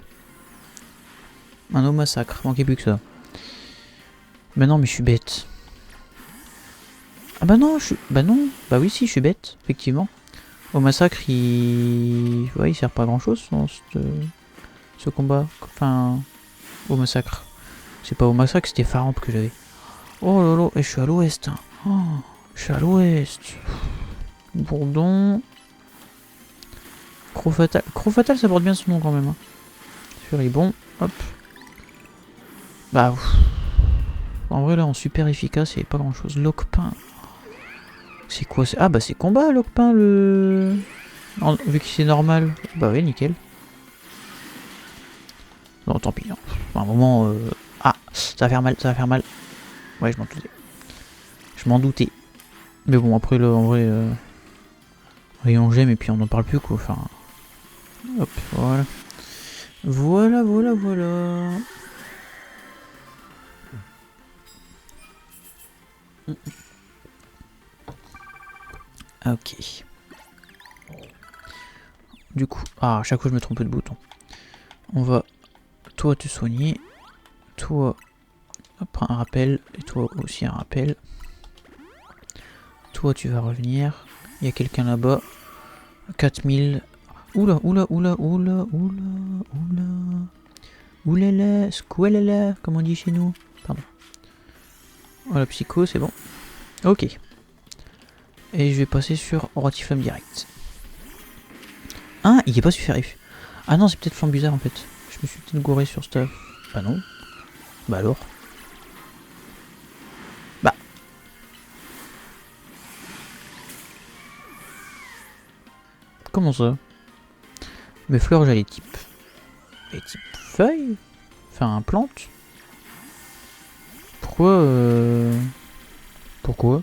Speaker 1: Un au massacre, manquait plus que ça. Mais non, mais je suis bête. Ah bah non, bah non, bah oui si, je suis bête, effectivement. Au massacre, il... Ouais, il sert pas à grand chose dans ce combat. Enfin, au massacre. C'est pas au massacre, c'était Faramp que j'avais. Oh là là, et je suis à l'ouest. Hein. Oh, je suis à l'ouest. Bourdon. Crofatal. Crofatal, ça porte bien son nom quand même. Hein. Furibon, hop. Bah, ouf. En vrai, là, en super efficace, il n'y avait pas grand chose. Locpin. C'est quoi? Ah, bah, c'est combat, Locpin, le. Vu que c'est normal. Bah, oui, nickel. Non, tant pis. Hein. À un moment. Ah, ça va faire mal, ça va faire mal. Ouais, je m'en doutais. Je m'en doutais. Mais bon, après, là, en vrai. Rayon gemme, et puis on n'en parle plus, quoi. Enfin. Hop, voilà. Voilà, voilà, voilà. Ok. Du coup, à chaque fois je me trompe de bouton. On va, toi te soigner, toi, hop, un rappel, et toi aussi un rappel. Toi tu vas revenir. Il y a quelqu'un là-bas. 4000. Oula, oula, oula, oula, oula, oula. Oulala, squalala, comme on dit chez nous. Pardon. Voilà, psycho, c'est bon. Ok. Et je vais passer sur Rotiflamme direct. Ah, il est pas super if. Ah non, c'est peut-être Flambuzard en fait. Je me suis peut-être gouré sur stuff. Bah non. Bah alors. Bah. Comment ça? Mes fleurs, j'ai les types. Les types feuilles? Enfin, plante? Pourquoi Pourquoi?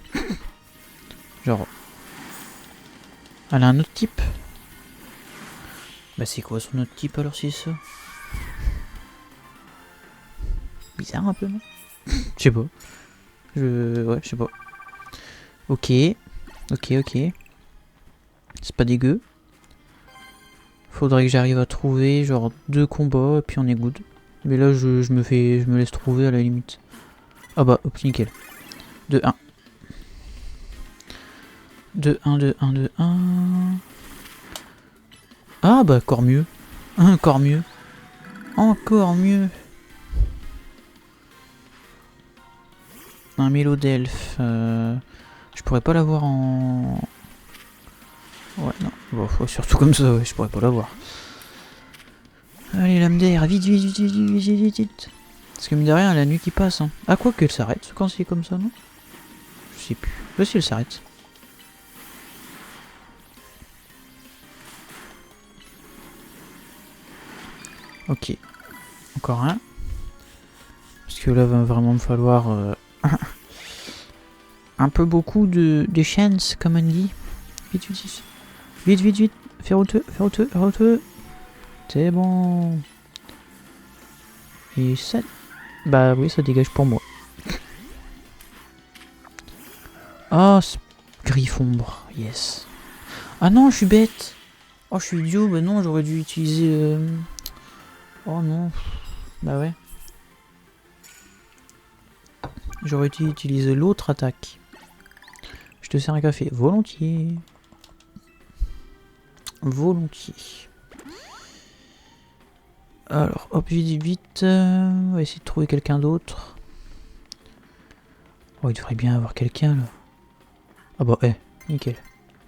Speaker 1: Genre... Elle a un autre type? Bah c'est quoi son autre type alors si c'est ça? Bizarre un peu, non? Je sais pas. Ouais, je sais pas. Ok. Ok, ok. C'est pas dégueu. Faudrait que j'arrive à trouver genre 2 combats et puis on est good. Mais là je me laisse trouver à la limite. Ah bah hop nickel. 2-1. 2-1, 2-1, 2-1. Ah bah encore mieux. Encore mieux. Encore mieux. Un mélodelfe. Je pourrais pas l'avoir en... Ouais non. Bon, surtout comme ça, ouais, je pourrais pas l'avoir. Allez lame d'air, vite, vite, vite, vite, vite, vite, vite. Parce que mine de rien, la nuit qui passe. Hein. Ah quoi qu'elle s'arrête quand c'est comme ça, non? Je sais plus. Là si elle s'arrête. Ok. Encore un. Parce que là va vraiment me falloir un peu beaucoup de chance, comme on dit. Vite, vite, vite. Vite, vite, vite. Fais routeux, fais routeux, fais routeux. C'est bon. Et ça... Bah oui, ça dégage pour moi. Ah, oh, Griffombre, yes. Ah non, je suis bête. Oh, je suis idiot. Bah non, j'aurais dû utiliser... Oh non. Bah ouais. J'aurais dû utiliser l'autre attaque. Je te sers un café. Volontiers. Volontiers. Alors, hop, vite, vite. On va essayer de trouver quelqu'un d'autre. Oh, il devrait bien avoir quelqu'un là. Ah bah, nickel.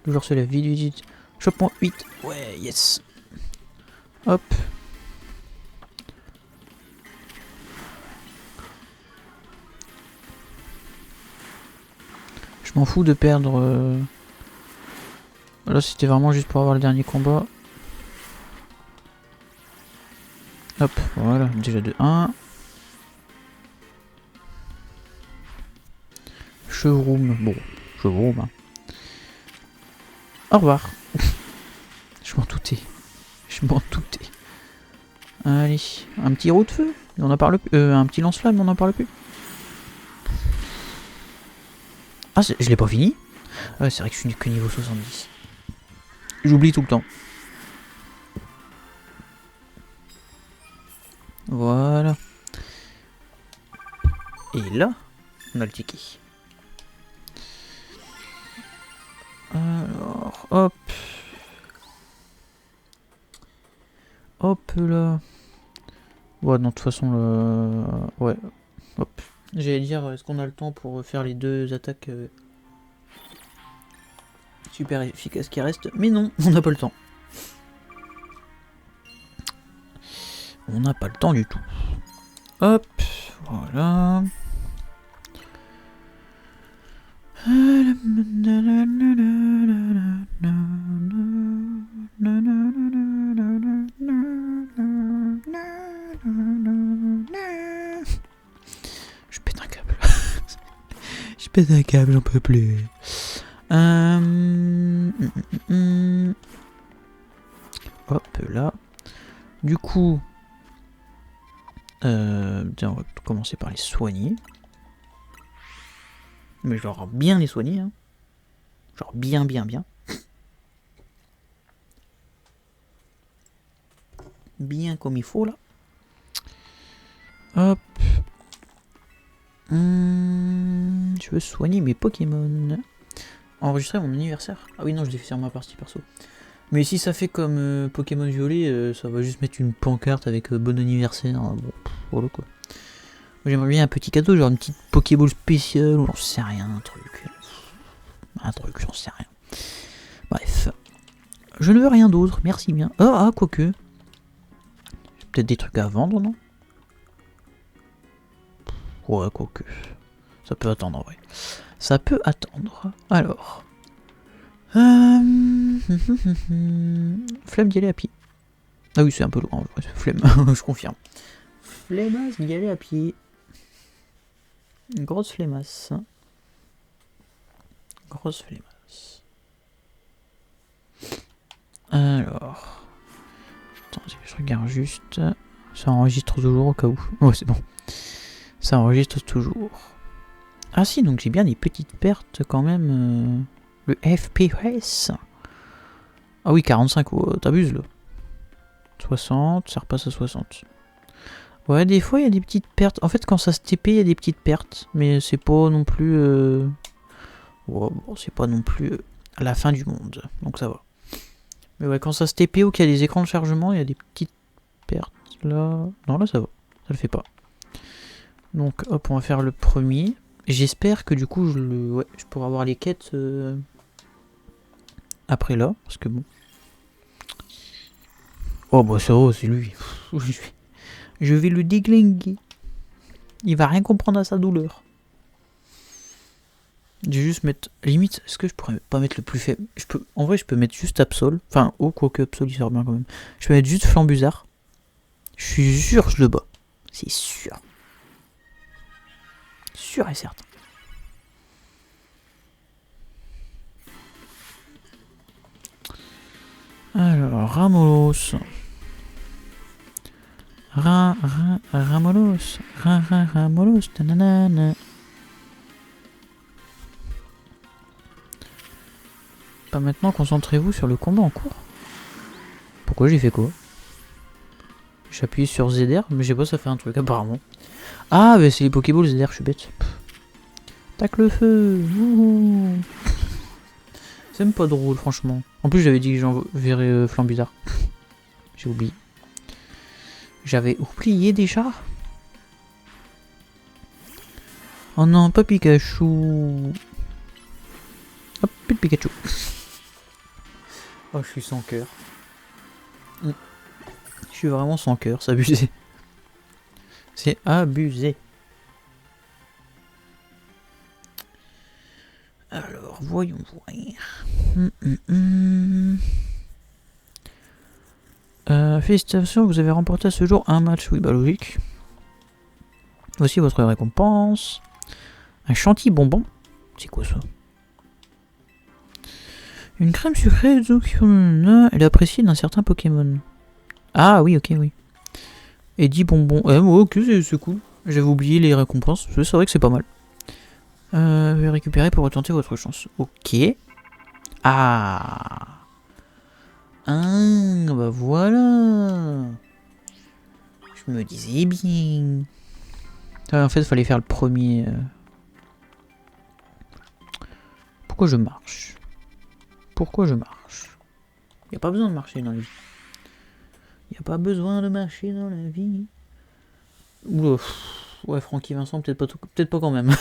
Speaker 1: Toujours se lève, vite, vite, vite. Chope-moi, vite. Ouais, yes. Hop. Je m'en fous de perdre. Là, c'était vraiment juste pour avoir le dernier combat. Hop, voilà, déjà de 1. Chevroom, bon, Chevroom. Hein. Au revoir. Je m'en doutais. Je m'en doutais. Allez, un petit roue de feu, on en parle plus. Un petit lance-flamme, on en parle plus. Ah, je l'ai pas fini. Ouais, c'est vrai que je suis que niveau 70. J'oublie tout le temps. Voilà. Et là, on a le ticket. Alors, hop. Hop là. Ouais, non, de toute façon, ouais. Hop. J'allais dire, est-ce qu'on a le temps pour faire les deux attaques super efficaces qui restent? Mais non, on n'a pas le temps. On n'a pas le temps du tout. Hop, voilà. Je pète un câble. Je pète un câble, j'en peux plus. Hop là. Du coup, on va commencer par les soigner. Mais genre bien les soigner, hein. Genre bien. Bien comme il faut là. Hop. Je veux soigner mes Pokémon. Enregistrer mon anniversaire. Ah oui non, je l'ai fait sur ma partie perso. Mais si ça fait comme Pokémon Violet, ça va juste mettre une pancarte avec bon anniversaire. Bon, voilà quoi. J'aimerais bien un petit cadeau, genre une petite Pokéball spéciale, ou j'en sais rien, un truc, j'en sais rien. Bref. Je ne veux rien d'autre, merci bien. Ah, quoique. J'ai peut-être des trucs à vendre, non? Ouais, quoique. Ça peut attendre, ouais. Ça peut attendre. Alors. Flemme d'y aller à pied. Ah oui, c'est un peu loin, flemme, je confirme. Flemmasse d'y aller à pied. Une grosse flemmasse. Grosse flemmasse. Alors. Attendez, je regarde juste. Ça enregistre toujours au cas où. Ouais, c'est bon. Ça enregistre toujours. Ah si, donc j'ai bien des petites pertes quand même. Le FPS. Ah oui, 45, oh, t'abuses là. 60, ça repasse à 60. Ouais, des fois il y a des petites pertes. En fait, quand ça se TP, il y a des petites pertes. Mais c'est pas non plus... Ouais, bon, c'est pas non plus la fin du monde. Donc ça va. Mais ouais, quand ça se TP ou qu'il y a des écrans de chargement, il y a des petites pertes. Là... Non, là ça va. Ça le fait pas. Donc hop, on va faire le premier. J'espère que du coup, je pourrai avoir les quêtes après là. Parce que bon... Oh bah ça va, c'est lui. Je vais le déglinguer. Il va rien comprendre à sa douleur. Je vais juste mettre... Limite, est-ce que je pourrais pas mettre le plus faible? En vrai, je peux mettre juste Absol. Enfin, quoique Absol, il sort bien quand même. Je peux mettre juste Flambuzard. Je suis sûr que je le bats. C'est sûr. Sûr et certain. Alors, Ramolos. Ramolos. Ramolos. Nanana. Pas maintenant, concentrez-vous sur le combat en cours. Pourquoi j'ai fait quoi? J'appuie sur ZR, mais je sais pas, ça fait un truc apparemment. Ah, bah c'est les Pokéballs ZR, je suis bête. Tac le feu. C'est même pas drôle, franchement. En plus, j'avais dit que j'enverrais Flambuzard. J'ai oublié. J'avais oublié déjà. Oh non, pas Pikachu. Hop, plus de Pikachu. Oh, je suis sans cœur. Je suis vraiment sans cœur, c'est abusé. C'est abusé. Alors, voyons voir. Félicitations, vous avez remporté à ce jour un match. Oui, bah logique. Voici votre récompense. Un chantilly bonbon. C'est quoi ça? Une crème sucrée elle est appréciée d'un certain Pokémon. Ah oui, ok, oui. Et 10 bonbons. Ok, c'est cool. J'avais oublié les récompenses. C'est vrai que c'est pas mal. Vous allez récupérer pour retenter votre chance. Ok. Ah. Ah, bah voilà. Je me disais bien. Ah, en fait, il fallait faire le premier. Pourquoi je marche? Pourquoi je marche? Y a pas besoin de marcher dans la vie. Y a pas besoin de marcher dans la vie. Oula, ouais, Francky Vincent, peut-être pas quand même.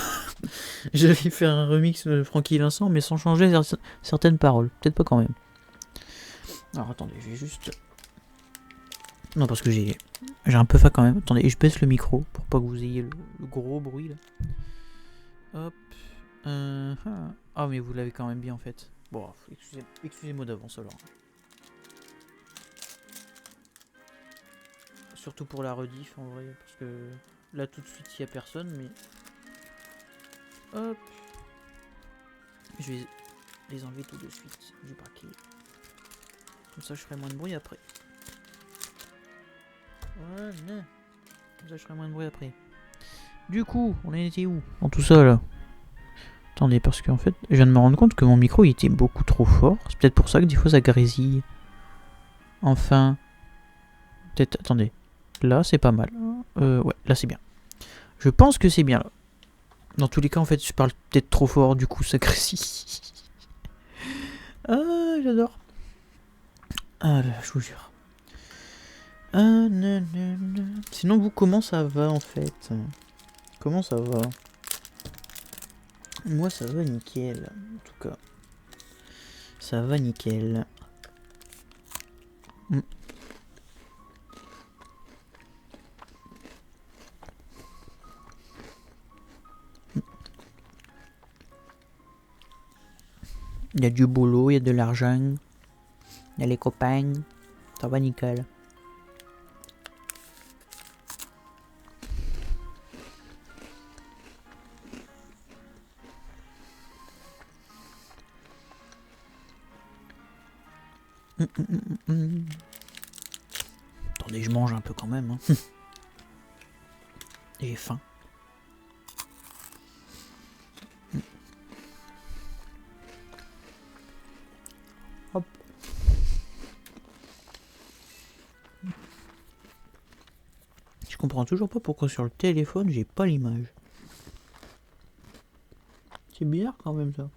Speaker 1: J'allais faire un remix de Francky Vincent, mais sans changer certaines paroles. Peut-être pas quand même. Alors attendez, je vais juste. Non, parce que j'ai un peu faim quand même. Attendez, je baisse le micro pour pas que vous ayez le gros bruit là. Hop. Ah, mais vous l'avez quand même bien en fait. Bon, excusez-moi d'avance alors. Surtout pour la rediff en vrai, parce que là tout de suite il n'y a personne, mais. Hop. Je vais les enlever tout de suite du paquet. Comme ça je ferai moins de bruit après. Voilà. Comme ça je ferai moins de bruit après. Du coup, on était où dans tout ça là? Attendez, parce qu'en fait, je viens de me rendre compte que mon micro il était beaucoup trop fort. C'est peut-être pour ça que des fois ça grésille. Enfin. Peut-être. Attendez. Là, c'est pas mal. Ouais, là c'est bien. Je pense que c'est bien là. Dans tous les cas, en fait, je parle peut-être trop fort, du coup ça grésille. Ah, j'adore. Ah là, je vous jure. Ah, non. Sinon, vous, comment ça va en fait? Comment ça va? Moi, ça va nickel. En tout cas, ça va nickel. Il y a du boulot, il y a de l'argent, il y a les copains, ça va nickel. Attendez, je mange un peu quand même. Hein. J'ai faim. Hop. Je comprends toujours pas pourquoi sur le téléphone j'ai pas l'image. C'est bizarre quand même ça.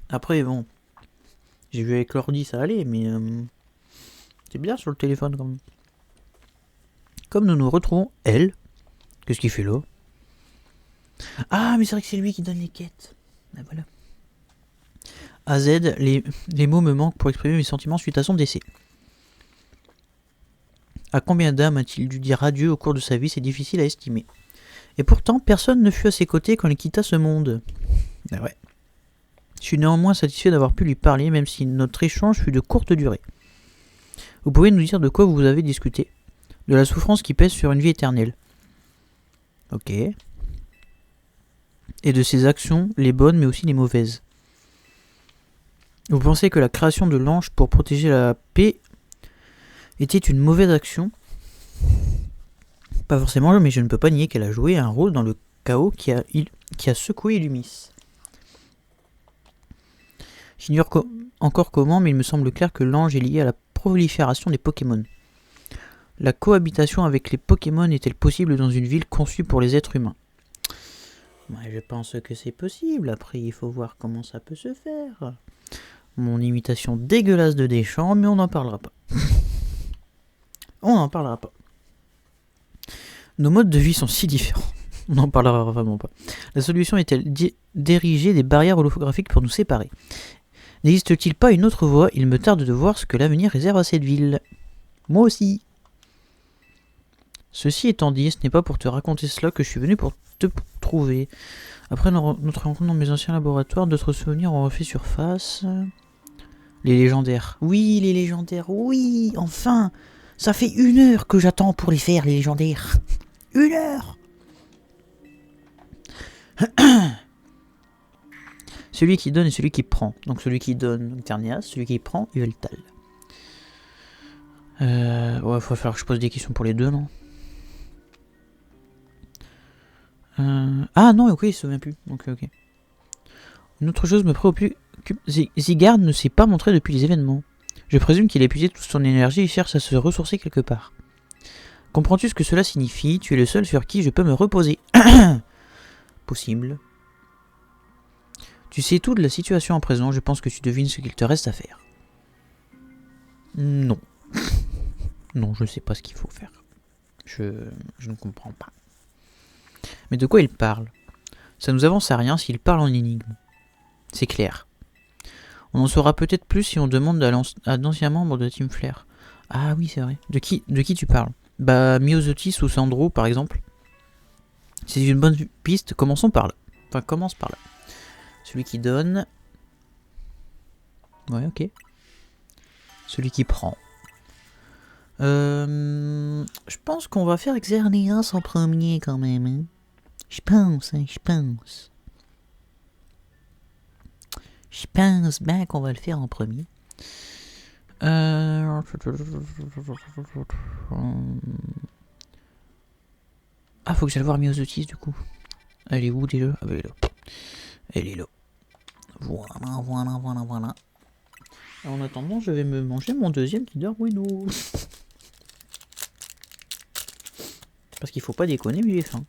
Speaker 1: Après bon, j'ai vu avec l'ordi ça allait, mais c'est bizarre sur le téléphone quand même. Comme nous nous retrouvons elle. Qu'est-ce qu'il fait là? Ah mais c'est vrai que c'est lui qui donne les quêtes. Ah voilà. AZ, les mots me manquent pour exprimer mes sentiments suite à son décès. À combien d'âmes a-t-il dû dire adieu au cours de sa vie? C'est difficile à estimer. Et pourtant, personne ne fut à ses côtés quand il quitta ce monde. Ah ouais. Je suis néanmoins satisfait d'avoir pu lui parler, même si notre échange fut de courte durée. Vous pouvez nous dire de quoi vous avez discuté? De la souffrance qui pèse sur une vie éternelle. Ok. Et de ses actions, les bonnes mais aussi les mauvaises. Vous pensez que la création de l'ange pour protéger la paix était une mauvaise action? Pas forcément, mais je ne peux pas nier qu'elle a joué un rôle dans le chaos qui a secoué Lumis. J'ignore encore comment, mais il me semble clair que l'ange est lié à la prolifération des Pokémon. La cohabitation avec les Pokémon est-elle possible dans une ville conçue pour les êtres humains? Ouais, je pense que c'est possible, après il faut voir comment ça peut se faire. Mon imitation dégueulasse de Deschamps, mais on n'en parlera pas. On n'en parlera pas. Nos modes de vie sont si différents. On n'en parlera vraiment pas. La solution est-elle d'ériger des barrières holographiques pour nous séparer? N'existe-t-il pas une autre voie? Il me tarde de voir ce que l'avenir réserve à cette ville. Moi aussi. Ceci étant dit, ce n'est pas pour te raconter cela que je suis venu pour te trouver. Après notre rencontre dans mes anciens laboratoires, d'autres souvenirs ont refait surface. Les légendaires. Oui, les légendaires, oui, enfin. Ça fait 1 heure que j'attends pour les faire, les légendaires. 1 heure. Celui qui donne et celui qui prend. Donc celui qui donne, Ternias, celui qui prend, Yveltal. Ouais, il va falloir que je pose des questions pour les deux, non? Ah non, ok, il se souvient plus. Ok. Une autre chose me préoccupe. Zygarde ne s'est pas montré depuis les événements. Je présume qu'il a épuisé toute son énergie et cherche à se ressourcer quelque part. Comprends-tu ce que cela signifie? Tu es le seul sur qui je peux me reposer. Possible. Tu sais tout de la situation en présent, je pense que tu devines ce qu'il te reste à faire. Non. Non, je ne sais pas ce qu'il faut faire. Je ne comprends pas. Mais de quoi il parle? Ça nous avance à rien s'il parle en énigme. C'est clair. On en saura peut-être plus si on demande à d'anciens membres de Team Flare. Ah oui, c'est vrai. De qui tu parles? Bah, Myosotis ou Sandro, par exemple. C'est une bonne piste. Commençons par là. Enfin, commence par là. Celui qui donne. Ouais, ok. Celui qui prend. Je pense qu'on va faire Xerneas en premier quand même. Hein. Je pense. Je pense bien qu'on va le faire en premier. Ah, faut que j'aille voir Myosotis du coup. Elle est où déjà? Ah bah elle est là. Voilà. En attendant, je vais me manger mon deuxième Kinder Bueno. Parce qu'il faut pas déconner, mais j'ai faim.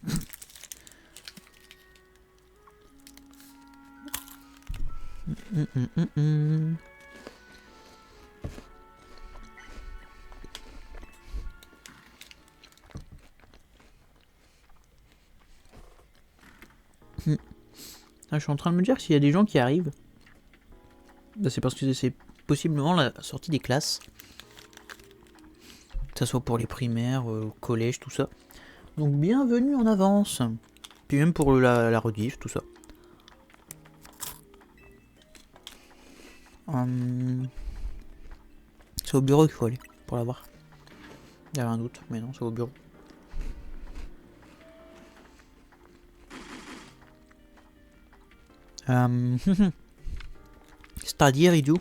Speaker 1: Ah, je suis en train de me dire que s'il y a des gens qui arrivent, bah c'est parce que c'est possiblement la sortie des classes. Que ce soit pour les primaires, collège, tout ça. Donc bienvenue en avance. Puis même pour la rediff, tout ça. C'est au bureau qu'il faut aller pour l'avoir. Il y avait un doute, mais non, c'est au bureau. C'est-à-dire, idiot.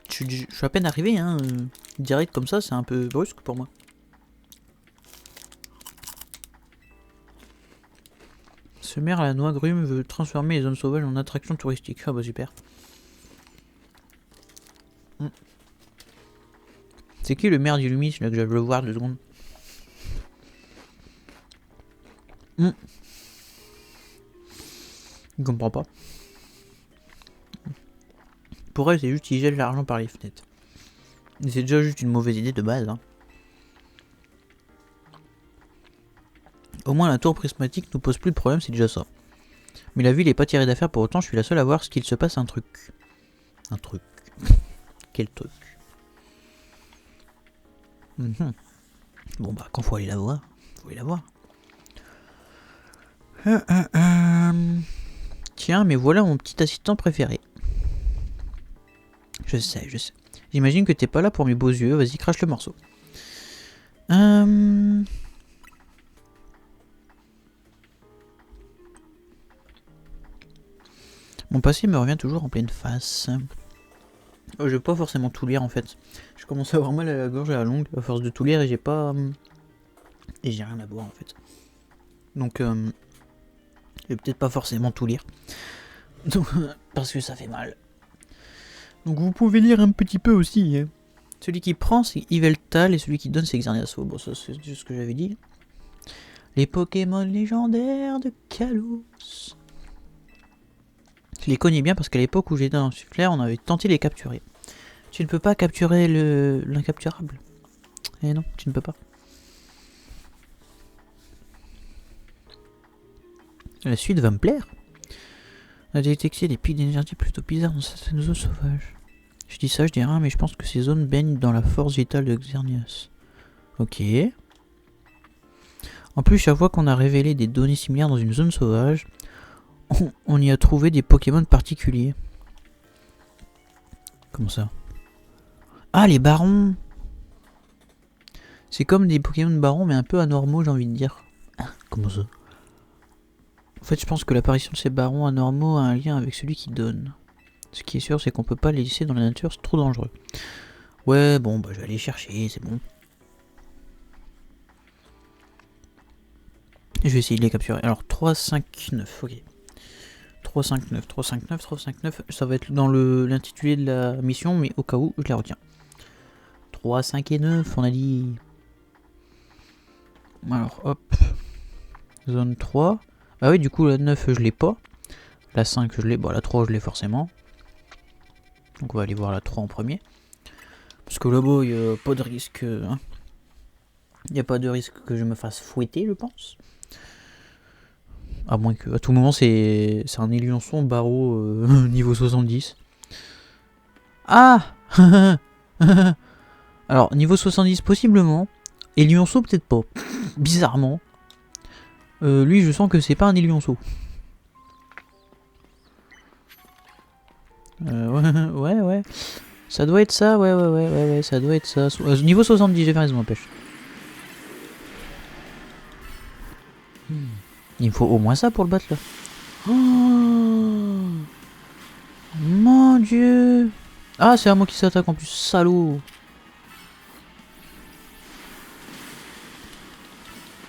Speaker 1: je suis à peine arrivé, hein. Direct comme ça, c'est un peu brusque pour moi. Ce maire à la noix grume veut transformer les zones sauvages en attractions touristiques. Ah bah super. C'est qui le maire d'Illumis là que je veux le voir 2 secondes? Je comprends pas. Pour elle, c'est juste qu'il jette l'argent par les fenêtres. C'est déjà juste une mauvaise idée de base. Hein. Au moins la tour prismatique nous pose plus de problème, c'est déjà ça. Mais la ville est pas tirée d'affaire pour autant, je suis la seule à voir ce qu'il se passe un truc. Un truc. Quel truc? Bon bah quand faut aller la voir, faut aller la voir. Tiens, mais voilà mon petit assistant préféré. Je sais. J'imagine que t'es pas là pour mes beaux yeux, vas-y crache le morceau. Mon passé me revient toujours en pleine face. Je vais pas forcément tout lire en fait. Je commence à avoir mal à la gorge et à la langue à force de tout lire et j'ai pas... Et j'ai rien à boire en fait. Donc je vais peut-être pas forcément tout lire. Donc, parce que ça fait mal. Donc vous pouvez lire un petit peu aussi. Hein. Celui qui prend c'est Yveltal et celui qui donne c'est Xerneas. Bon ça c'est juste ce que j'avais dit. Les Pokémon légendaires de Kalos. Je les connais bien parce qu'à l'époque où j'étais dans Flare, on avait tenté de les capturer. Tu ne peux pas capturer l'incapturable. Eh non, tu ne peux pas. La suite va me plaire. On a détecté des pics d'énergie plutôt bizarres dans certaines zones sauvages. Je dis ça, je dis rien, mais je pense que ces zones baignent dans la force vitale de Xerneas. Ok. En plus, chaque fois qu'on a révélé des données similaires dans une zone sauvage, on y a trouvé des Pokémon particuliers. Comment ça? Ah, les barons! C'est comme des Pokémon barons, mais un peu anormaux, j'ai envie de dire. Ah, comment ça? En fait, je pense que l'apparition de ces barons anormaux a un lien avec celui qui donne. Ce qui est sûr, c'est qu'on peut pas les laisser dans la nature, c'est trop dangereux. Ouais, bon, bah je vais aller chercher, c'est bon. Je vais essayer de les capturer. Alors, 3, 5, 9, ok. 359, 359, 359. Ça va être dans l'intitulé de la mission, mais au cas où, je la retiens. 3, 5 et 9, on a dit. Alors, hop. Zone 3. Ah oui, du coup, la 9, je l'ai pas. La 5, je l'ai. Bon, la 3, je l'ai forcément. Donc, on va aller voir la 3 en premier. Parce que là-bas, il n'y a pas de risque. Hein. Il n'y a pas de risque que je me fasse fouetter, je pense. À moins que, à tout moment, c'est un Éliançon barreau niveau 70. Ah Alors, niveau 70, possiblement. Éliançon, peut-être pas. Bizarrement. Lui, je sens que c'est pas un Éliançon. Ouais. Ça doit être ça, ouais, ça doit être ça. Niveau 70, j'ai fait raison, n'empêche. Il me faut au moins ça pour le battre, là. Oh mon dieu. Ah, c'est à moi qui s'attaque en plus, salaud.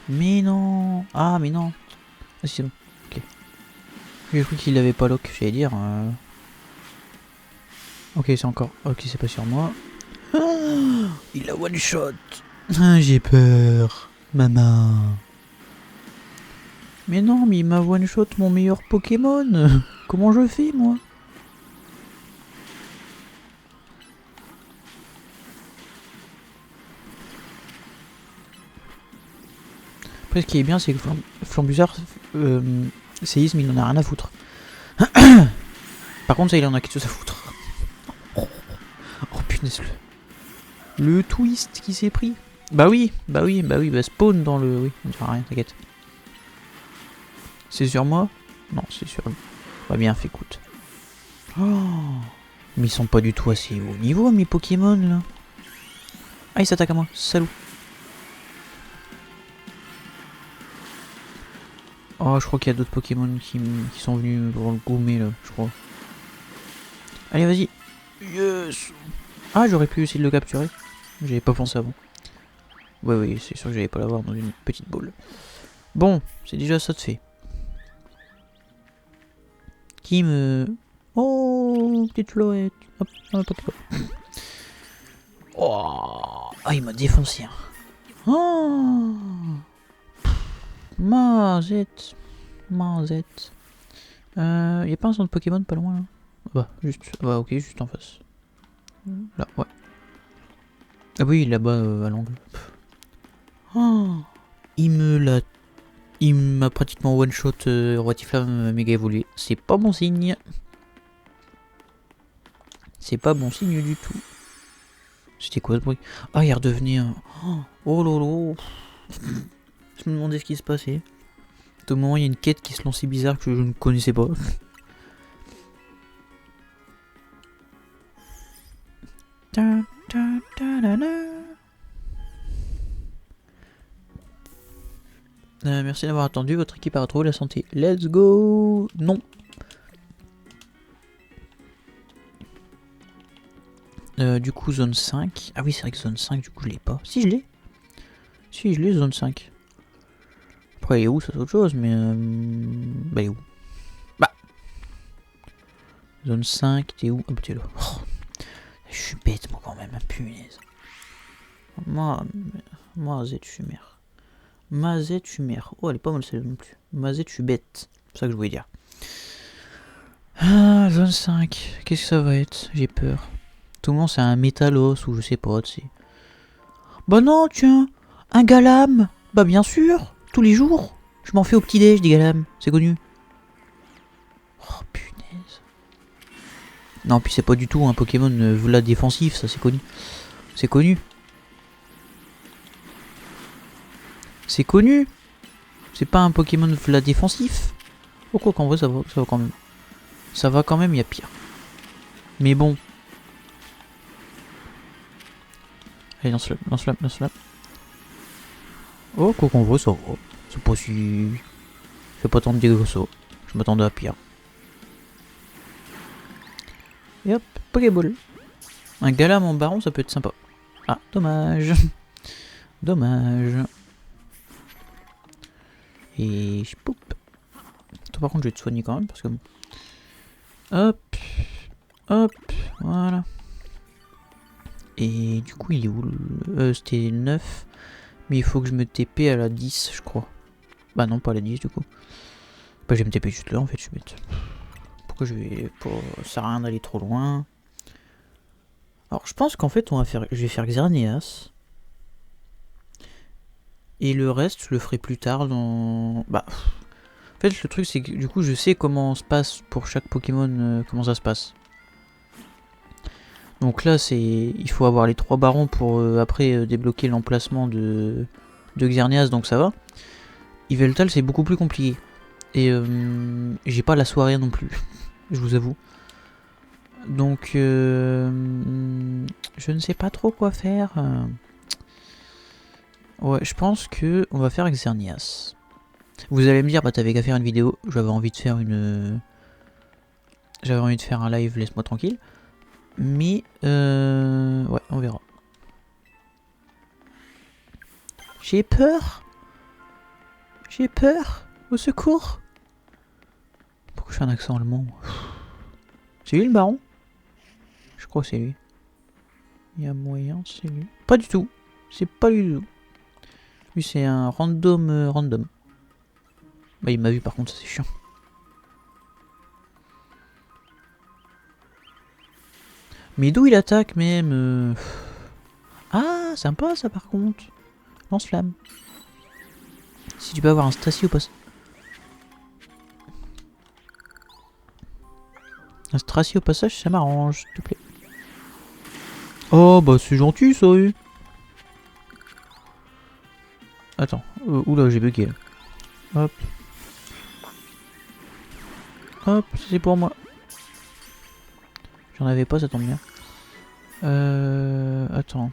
Speaker 1: Mais non. Ah, mais non. Ah, si, c'est bon. Ok. J'ai cru qu'il avait pas lock, j'allais dire. Ok, c'est encore. Ok, c'est pas sur moi. Ah, il a one shot. Ah, j'ai peur. Maman. Mais non, mais il m'a one shot mon meilleur Pokémon. Comment je fais, moi? Après, ce qui est bien, c'est que Flambusard, séisme, il en a rien à foutre. Par contre, ça, il en a quelque chose à foutre. Oh punaise. Le twist qui s'est pris. Bah spawn dans le... Oui, on dira rien, t'inquiète. C'est sur moi? Non, c'est sur lui. Bah bien fait, écoute. Oh, mais ils sont pas du tout assez haut niveau, mes Pokémon, là. Ah, il s'attaque à moi, salaud. Oh, je crois qu'il y a d'autres Pokémon qui sont venus pour le gommer, là, je crois. Allez, vas-y. Yes. Ah, j'aurais pu essayer de le capturer. J'avais pas pensé avant. Ouais, c'est sûr que j'allais pas l'avoir dans une petite boule. Bon, c'est déjà ça de fait. Qui me... Oh, petite floette. Hop, pas de flotte. Oh, ah, il m'a défoncé. Oh, mazette. Mazette. Y'a pas un centre Pokémon pas loin là? Bah, juste. Bah, ok, juste en face. Là, ouais. Ah oui, là-bas, à l'angle. Oh, il m'a pratiquement one-shot Roitiflamme méga évolué. C'est pas bon signe. C'est pas bon signe du tout. C'était quoi ce bruit? Ah, il redevenait un... Oh lolo. Je me demandais ce qui se passait. Au moment, il y a une quête qui se lançait bizarre que je ne connaissais pas. Merci d'avoir attendu, votre équipe a retrouvé la santé. Let's go. Non. Du coup, zone 5. Ah oui, c'est vrai que zone 5, du coup, je l'ai pas. Si, je l'ai. Si, je l'ai, zone 5. Après, elle est où, ça c'est autre chose, mais... Bah, elle est où? Bah. Zone 5, t'es où? Ah bah, t'es là. Oh, je suis bête, moi, quand même, punaise. Moi, Z, je suis mère. Mazette, je suis mère. Oh, elle est pas mal celle-là non plus. Mazette, je suis bête. C'est ça que je voulais dire. Ah, zone 5. Qu'est-ce que ça va être? J'ai peur. Tout le monde, c'est un métalos ou je sais pas, tu sais. Bah non, tiens. Un Galam. Bah bien sûr. Tous les jours. Je m'en fais au petit-déj des Galam. C'est connu. Oh, punaise. Non, puis c'est pas du tout un Pokémon Vla défensif, ça, c'est connu. C'est connu. C'est connu. C'est pas un Pokémon Vla défensif. Oh, quoi qu'en vrai, ça va quand même. Ça va quand même, il y a pire. Mais bon. Allez, lance-le. Oh, quoi qu'on voit, ça va. C'est pas si... Fait pas tant de dégâts que ça. Je m'attendais à pire. Et hop, Pokéball. Un Galam en baron, ça peut être sympa. Ah, dommage. Dommage. Et je poup. par contre je vais te soigner quand même parce que bon. Hop. Hop. Voilà. Et du coup il est où c'était 9. Mais il faut que je me TP à la 10 je crois. Bah non pas à la 10 du coup. Bah je vais me TP juste là en fait je vais mettre. Pourquoi je vais. Ça sert à rien d'aller trop loin. Alors je pense qu'en fait on va faire. Je vais faire Xerneas. Et le reste je le ferai plus tard dans. Bah. En fait le truc c'est que du coup je sais comment se passe pour chaque Pokémon. Comment ça se passe. Donc là c'est. Il faut avoir les 3 barons pour après débloquer l'emplacement de Xerneas donc ça va. Yveltal c'est beaucoup plus compliqué. Et j'ai pas la soirée non plus. Je vous avoue. Donc je ne sais pas trop quoi faire. Ouais, je pense que on va faire Xerneas. Vous allez me dire, bah t'avais qu'à faire une vidéo. J'avais envie de faire une. J'avais envie de faire un live, laisse-moi tranquille. Mais ouais, on verra. J'ai peur. J'ai peur. Au secours. Pourquoi je fais un accent allemand? C'est lui le baron? Je crois que c'est lui. Il y a moyen, c'est lui. Pas du tout. C'est pas lui du tout. Lui c'est un random random. Bah il m'a vu par contre, ça c'est chiant. Mais d'où il attaque même Ah sympa ça par contre. Lance-flamme. Si tu peux avoir un Stacy au passage. Un Stacy au passage ça m'arrange, s'il te plaît. Oh bah c'est gentil ça oui. Attends, oula j'ai bugué là. Hop. Hop, c'est pour moi. J'en avais pas, ça tombe bien. Attends.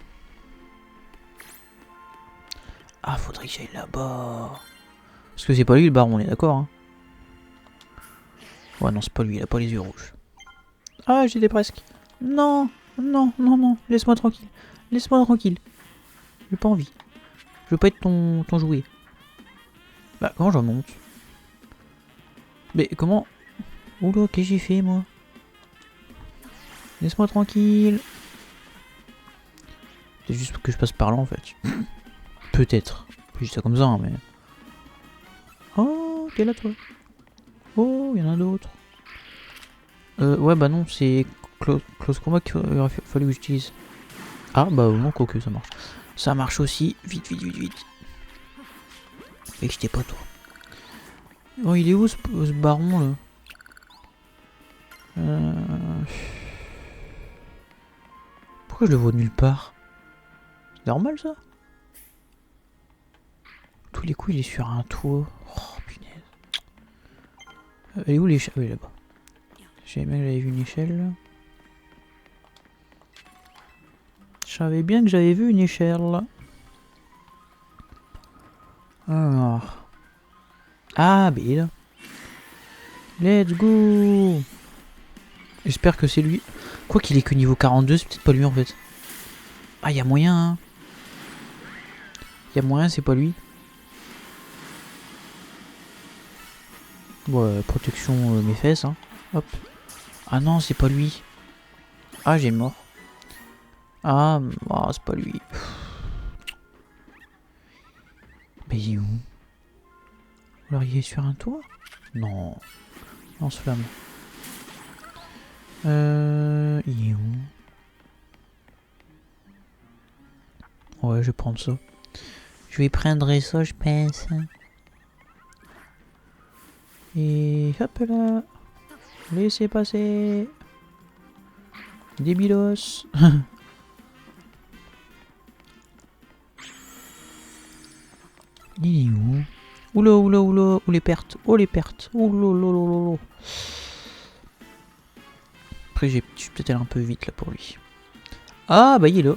Speaker 1: Ah, faudrait que j'aille là-bas. Parce que c'est pas lui le baron, on est d'accord hein. Ouais, non, c'est pas lui, il a pas les yeux rouges. Ah, j'étais presque. Non, non, non, non, laisse-moi tranquille. Laisse-moi tranquille. J'ai pas envie. Je veux pas être ton jouet. Bah, comment je remonte? Mais comment? Oula, qu'est-ce que j'ai fait moi? Laisse-moi tranquille. C'est juste que je passe par là en fait. Peut-être. Je dis ça comme ça, hein, mais. Oh, t'es là toi. Oh, il y en a d'autres. Ouais, bah non, c'est Close Combat qu'il aurait fallu que j'utilise. Ah, bah non, quoique ça marche. Ça marche aussi. Vite, vite, vite, vite. Et que j'étais pas toi. Oh, il est où ce baron là? Pourquoi je le vois nulle part? C'est normal ça? Tous les coups, il est sur un toit. Oh, punaise. Elle est où l'échelle? Oui, là-bas. J'avais bien que j'avais vu une échelle. Je savais bien que j'avais vu une échelle. Alors. Ah, Bill. Let's go. J'espère que c'est lui. Quoi qu'il est que niveau 42, c'est peut-être pas lui en fait. Ah, il y a moyen, hein. Il y a moyen, c'est pas lui. Bon, protection mes fesses, hein. Hop. Ah non, c'est pas lui. Ah, j'ai mort. Ah, c'est pas lui. Mais il est où? Alors il est sur un toit? Non. Lance-flamme. Il est où? Ouais, je vais prendre ça. Je vais prendre ça, je pense. Et hop là. Laissez passer. Débilos. Il est où? Oula, oula, oula. Ou les pertes. Oh les pertes. Oula. Après, je suis peut-être allé un peu vite là pour lui. Ah, bah il est là.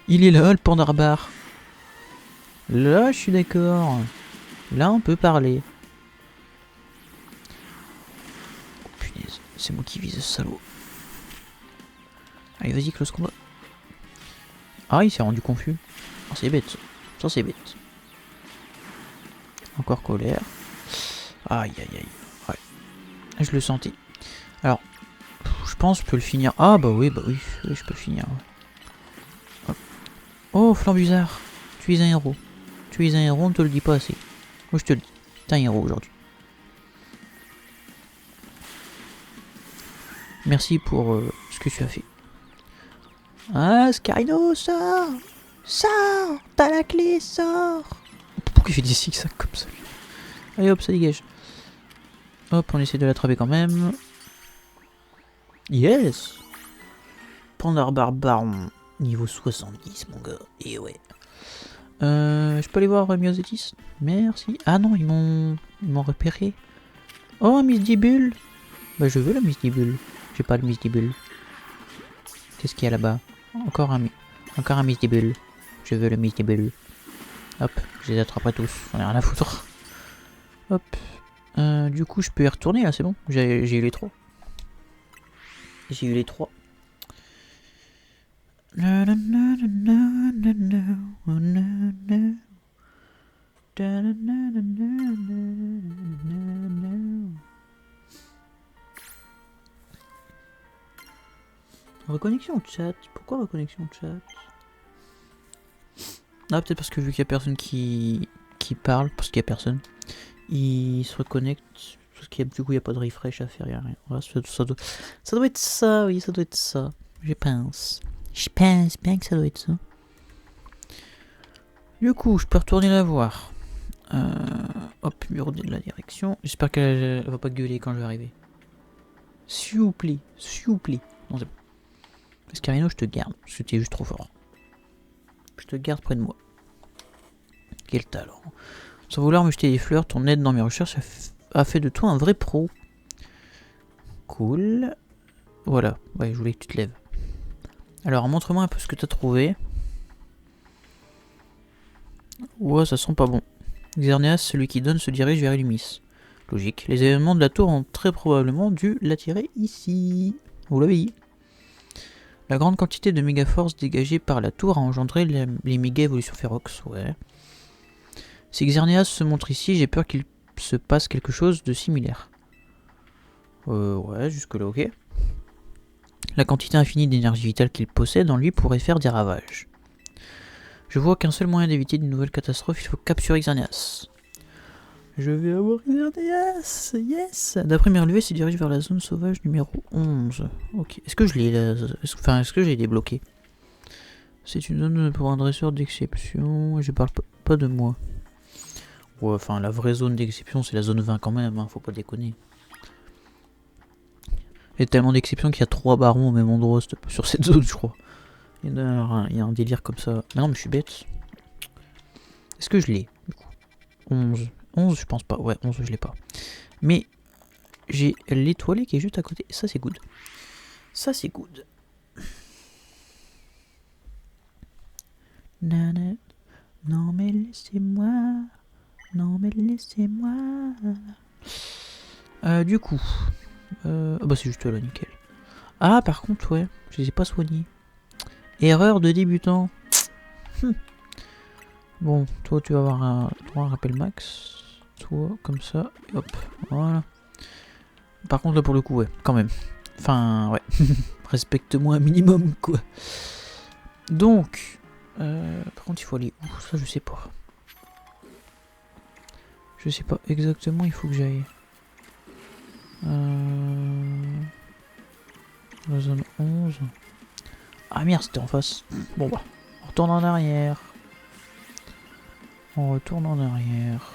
Speaker 1: Il est là, le pandarbar. Là, je suis d'accord. Là, on peut parler. Oh, punaise, c'est moi qui vise ce salaud. Allez, vas-y, close combat. Ah, il s'est rendu confus. Oh, c'est bête. Ça, c'est bête. Encore colère. Aïe aïe aïe. Ouais. Je le sentais. Alors, je pense que je peux le finir. Ah bah oui, oui, je peux le finir. Ouais. Oh, Flambuzard, tu es un héros. Tu es un héros, on ne te le dit pas assez. Moi je te le dis, t'es un héros aujourd'hui. Merci pour ce que tu as fait. Ah, Scarino, sors! Sors! T'as la clé, sors! Pourquoi il fait des zigzags comme ça? Allez hop, ça dégage. Hop, on essaie de l'attraper quand même. Yes! Pandar Barbaron, niveau 70, mon gars. Et ouais. Je peux aller voir Myozetis? Merci. Ah non, ils m'ont repéré. Oh, un Misdibule! Bah, je veux le Misdibule. J'ai pas le Misdibule. Qu'est-ce qu'il y a là-bas? Encore un Misdibule. Je veux le Misdibule. Hop, je les attraperai tous. J'en ai rien à foutre. Hop. Du coup, je peux y retourner là, c'est bon. J'ai eu les 3. J'ai eu les 3. Reconnexion au chat. Pourquoi reconnexion au chat? Ah, peut-être parce que vu qu'il y a personne qui parle, parce qu'il y a personne, il se reconnecte. Parce qu'il y a, du coup, il n'y a pas de refresh à faire, il n'y a rien. Voilà, ça doit être ça, oui, ça doit être ça. Je pense. Je pense bien que ça doit être ça. Du coup, je peux retourner la voir. Hop, bureau de la direction. J'espère qu'elle va pas gueuler quand je vais arriver. S'il vous plaît, s'il vous plaît. Non, c'est bon. Scarino, je te garde, parce que tu es juste trop fort. Je te garde près de moi. Quel talent. Sans vouloir me jeter des fleurs, ton aide dans mes recherches a fait de toi un vrai pro. Cool. Voilà, ouais, je voulais que tu te lèves. Alors, montre-moi un peu ce que t'as trouvé. Ouais, ça sent pas bon. Xerneas, celui qui donne, se dirige vers Illumis. Logique. Les événements de la tour ont très probablement dû l'attirer ici. Vous l'avez dit. La grande quantité de méga-force dégagée par la tour a engendré les méga-évolutions Ferox, ouais. Si Xerneas se montre ici, j'ai peur qu'il se passe quelque chose de similaire. Ouais, jusque-là, ok. La quantité infinie d'énergie vitale qu'il possède en lui pourrait faire des ravages. Je vois qu'un seul moyen d'éviter une nouvelle catastrophe, il faut capturer Xerneas. Je vais avoir Xerneas, yes. D'après mes relevés, il se dirige vers la zone sauvage numéro 11. Ok, est-ce que je l'ai là? Enfin, est-ce que j'ai débloqué? C'est une zone pour un dresseur d'exception, je parle pas de moi. Ouais, enfin, la vraie zone d'exception, c'est la zone 20 quand même, hein, faut pas déconner. Il y a tellement d'exceptions qu'il y a 3 barons au même endroit sur cette zone, je crois. Il y a un délire comme ça. Mais non, mais je suis bête. Est-ce que je l'ai? 11. 11, je pense pas. Ouais, 11, je l'ai pas. Mais j'ai l'étoilé qui est juste à côté. Ça, c'est good. Ça, c'est good. Nana. Non, mais laissez-moi. Non, mais laissez-moi. Du coup. Bah, c'est juste là, nickel. Ah, par contre, ouais. Je les ai pas soignés. Erreur de débutant. Bon, toi, tu vas avoir un rappel max. Toi, comme ça. Et hop. Voilà. Par contre, là, pour le coup, ouais. Quand même. Enfin, ouais. Respecte-moi un minimum, quoi. Donc. Par contre, il faut aller où? Ça, je sais pas. Je sais pas exactement, il faut que j'aille. La zone 11. Ah merde, c'était en face. Bon bah, on retourne en arrière. On retourne en arrière.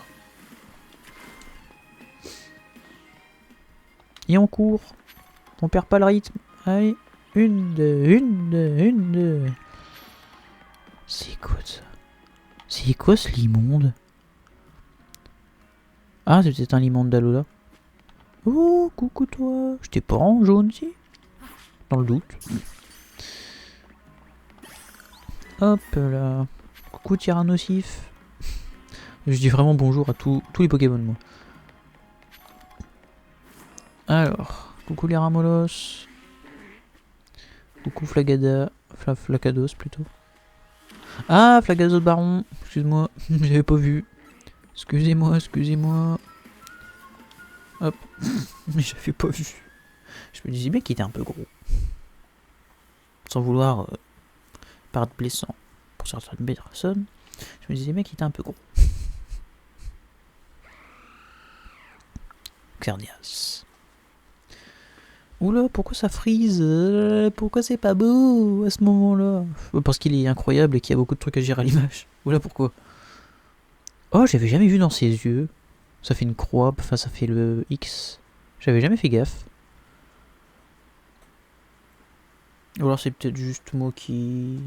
Speaker 1: Et on court. On perd pas le rythme. Allez, une, deux. C'est quoi ça? C'est quoi ce limonde? Ah, c'est peut-être un limonde d'Alola. Oh, coucou toi. Je t'ai pas en jaune, si? Dans le doute. Hop là. Coucou Tyrannosif. Je dis vraiment bonjour à tous les Pokémon, moi. Alors, coucou les Ramolos. Coucou Flagada. Flagados plutôt. Ah, Flagados Baron. Excuse-moi, j'avais pas vu. Excusez-moi. Hop. Mais j'avais pas vu. Je me disais bien qu'il était un peu gros. Sans vouloir paraître blessant pour certaines personnes. Je me disais bien qu'il était un peu gros. Xerneas. Oula, pourquoi ça freeze? Pourquoi c'est pas beau à ce moment-là? Parce qu'il est incroyable et qu'il y a beaucoup de trucs à gérer à l'image. Oula, pourquoi? Oh, j'avais jamais vu dans ses yeux. Ça fait une croix, enfin ça fait le X. J'avais jamais fait gaffe. Ou alors c'est peut-être juste moi qui...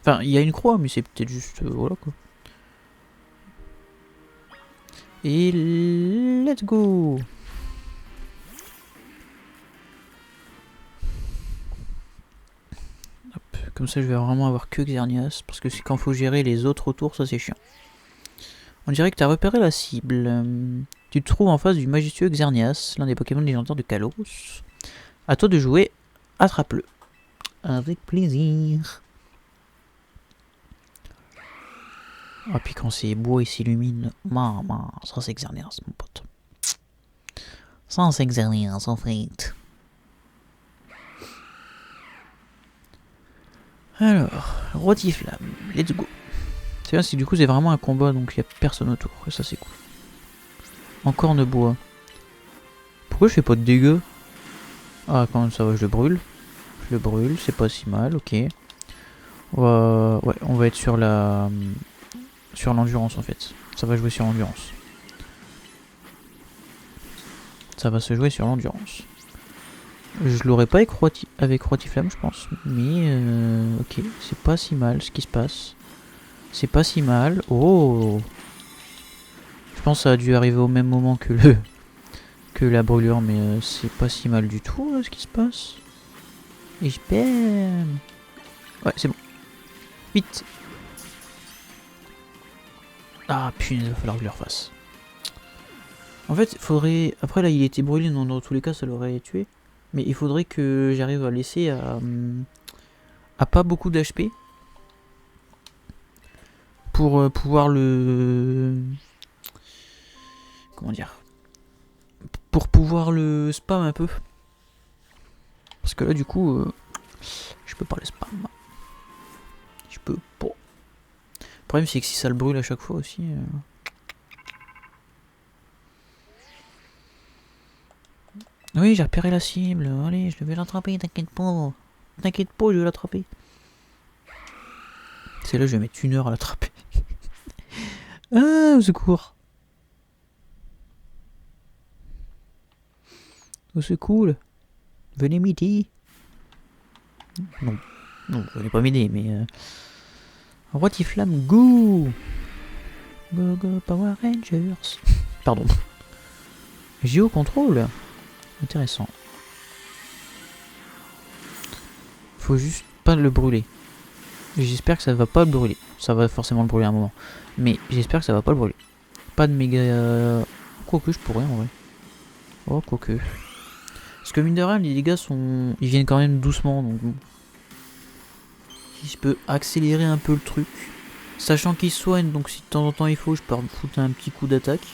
Speaker 1: Enfin, il y a une croix, mais c'est peut-être juste... voilà quoi. Et let's go! Hop, comme ça je vais vraiment avoir que Xerneas, parce que quand faut gérer les autres autour, ça c'est chiant. On dirait que tu as repéré la cible. Tu te trouves en face du majestueux Xerneas, l'un des Pokémon légendaires de Kalos. À toi de jouer, attrape-le. Avec plaisir. Ah, puis quand c'est beau et s'illumine, maman, ça c'est Xerneas, mon pote. Ça c'est Xerneas, en fait. Alors, Rotiflamme, let's go. C'est bien, si du coup c'est vraiment un combat, donc il n'y a personne autour, et ça c'est cool. Encore de bois. Pourquoi je fais pas de dégâts? Ah, quand même ça va, je le brûle. Je le brûle, c'est pas si mal, ok. Ouais, on va être sur la... sur l'endurance en fait. Ça va jouer sur l'endurance. Ça va se jouer sur l'endurance. Je l'aurais pas avec Rotiflamme, je pense. Mais ok, c'est pas si mal ce qui se passe. C'est pas si mal. Oh! Je pense que ça a dû arriver au même moment que le que la brûlure, mais c'est pas si mal du tout là, ce qui se passe. Et je perds. Ouais, c'est bon. Vite. Ah punaise, il va falloir que je le refasse. En fait, il faudrait... Après là, il était brûlé, donc dans tous les cas, ça l'aurait tué. Mais il faudrait que j'arrive à laisser à pas beaucoup d'HP. Pour pouvoir le... Comment dire? Pour pouvoir le spam un peu. Parce que là, du coup, je peux pas le spam. Je peux pas. Le problème, c'est que si ça le brûle à chaque fois aussi... Oui, j'ai repéré la cible. Allez, je vais l'attraper, t'inquiète pas. T'inquiète pas, je vais l'attraper. C'est là, je vais mettre 1 heure à l'attraper. Ah, au secours. Au secours. Venez m'aider. Non. Non, venez pas m'aider, mais... Rotiflamme, go! Go, go, Power Rangers. Pardon. Géocontrôle. Intéressant. Faut juste pas le brûler. J'espère que ça va pas le brûler. Ça va forcément le brûler à un moment. Mais j'espère que ça va pas le brûler. Pas de méga... Quoique je pourrais en vrai. Oh, quoique. Parce que mine de rien, les dégâts sont... Ils viennent quand même doucement, donc bon. Si je peux accélérer un peu le truc. Sachant qu'il soigne, donc si de temps en temps il faut, je peux foutre un petit coup d'attaque.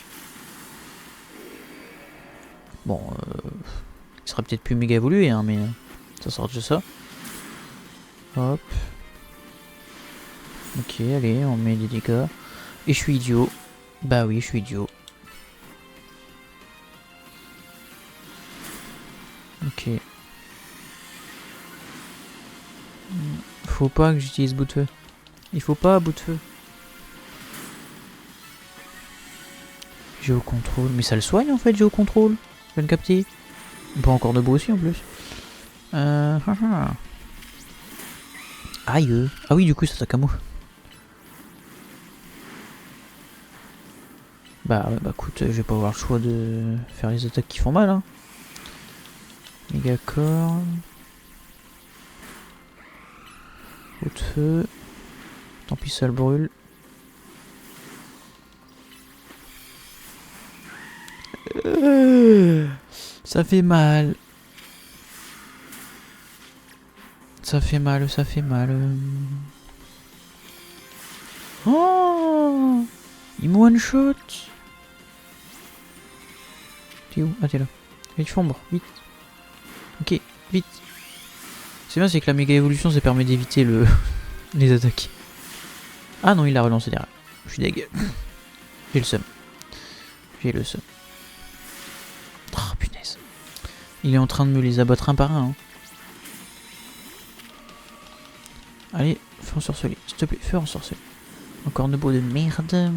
Speaker 1: Bon, il sera peut-être plus méga évolué, hein, mais ça sera déjà ça. Hop. Ok, allez, on met des dégâts. Et je suis idiot. Bah oui, je suis idiot. Ok. Faut pas que j'utilise bout de feu. Il faut pas bout de feu. Géocontrôle. Mais ça le soigne en fait, Géocontrôle. Je viens de capter. Pas encore de beau aussi en plus. Aïe. Ah oui, du coup, ça s'attaque à moi. Bah écoute, je vais pas avoir le choix de faire les attaques qui font mal. Hein. Méga corps. Coup de feu. Tant pis, ça le brûle. Ça fait mal. Ça fait mal, ça fait mal. Oh, il me one shot. T'es où? Ah, t'es là. Vite, chambre, vite. Ok, vite. C'est bien, c'est que la méga évolution, ça permet d'éviter les attaques. Ah non, il l'a relancé derrière. Je suis deg. J'ai le seum. J'ai le seum. Oh punaise. Il est en train de me les abattre un par un. Hein. Allez, feu ensorcelé. S'il te plaît, feu ensorcelé. Encore de beau de merde.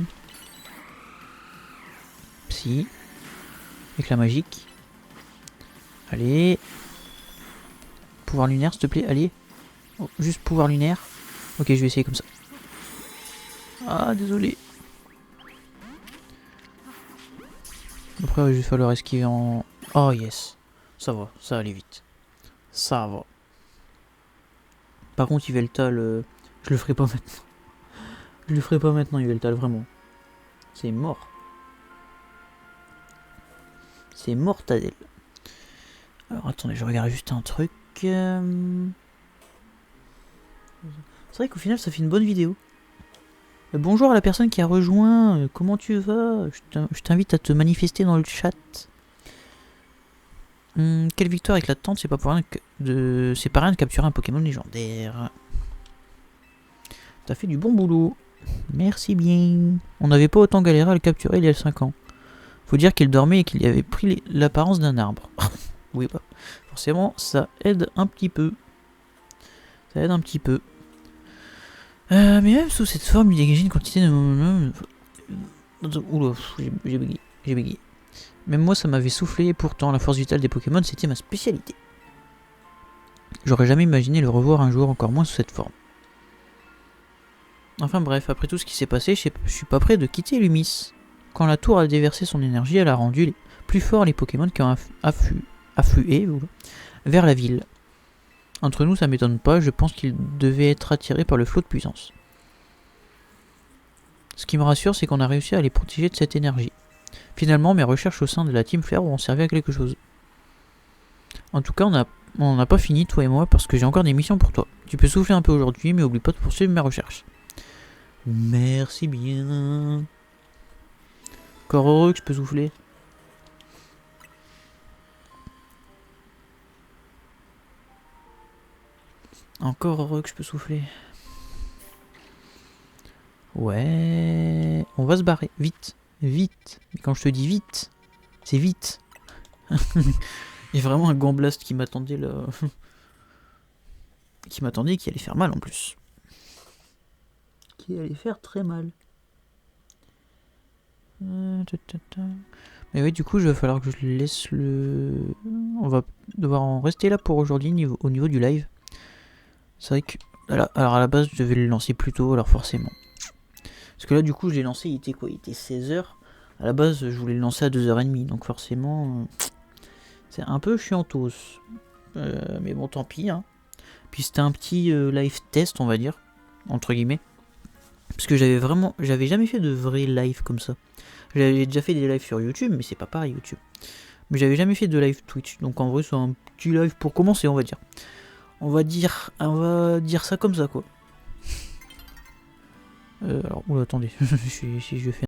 Speaker 1: Psy. Éclat magique. Allez. Pouvoir lunaire, s'il te plaît, allez. Oh, juste pouvoir lunaire. Ok, je vais essayer comme ça. Ah, désolé. Après, il va falloir esquiver en... Oh, yes. Ça va, ça allait vite. Ça va. Par contre, Yveltal, je le ferai pas maintenant. Je le ferai pas maintenant, Yveltal, vraiment. C'est mort. C'est mortadelle. Alors, attendez, je regarde juste un truc. C'est vrai qu'au final, ça fait une bonne vidéo. Bonjour à la personne qui a rejoint. Comment tu vas? Je t'invite à te manifester dans le chat. Quelle victoire éclatante, c'est pas pour rien c'est pas rien de capturer un Pokémon légendaire. T'as fait du bon boulot. Merci bien. On n'avait pas autant galéré à le capturer il y a 5 ans. Faut dire qu'il dormait et qu'il y avait pris l'apparence d'un arbre. Oui, bah, forcément, ça aide un petit peu. Ça aide un petit peu. Mais même sous cette forme, il dégageait une quantité de... Oula, j'ai bégayé. J'ai bégayé. Même moi, ça m'avait soufflé, et pourtant, la force vitale des Pokémon, c'était ma spécialité. J'aurais jamais imaginé le revoir un jour, encore moins sous cette forme. Enfin bref, après tout ce qui s'est passé, je suis pas prêt de quitter Lumis. Quand la tour a déversé son énergie, elle a rendu plus forts les Pokémon qui ont afflué vers la ville. Entre nous, ça m'étonne pas, je pense qu'ils devaient être attirés par le flot de puissance. Ce qui me rassure, c'est qu'on a réussi à les protéger de cette énergie. Finalement, mes recherches au sein de la Team Flare ont servi à quelque chose. En tout cas, on n'a pas fini, toi et moi, parce que j'ai encore des missions pour toi. Tu peux souffler un peu aujourd'hui, mais oublie pas de poursuivre mes recherches. Merci bien. Encore heureux que je peux souffler. Encore heureux que je peux souffler. Ouais. On va se barrer. Vite. Vite. Mais quand je te dis vite, c'est vite. Il y a vraiment un Gamblaste qui m'attendait là. Qui m'attendait et qui allait faire mal en plus. Qui allait faire très mal. Mais oui, du coup, il va falloir que je laisse le... On va devoir en rester là pour aujourd'hui au niveau du live. C'est vrai que... Alors à la base, je devais le lancer plus tôt, alors forcément. Parce que là, du coup, je l'ai lancé, il était quoi? Il était 16h. À la base, je voulais le lancer à 2h30, donc forcément... c'est un peu chiantos. Mais bon, tant pis. Hein. Puis c'était un petit live test, on va dire. Entre guillemets. Parce que j'avais jamais fait de vrai live comme ça. J'avais déjà fait des lives sur YouTube, mais c'est pas pareil YouTube. Mais j'avais jamais fait de live Twitch. Donc en vrai, c'est un petit live pour commencer, on va dire. On va dire ça comme ça, quoi. Alors, oula, attendez. Si je fais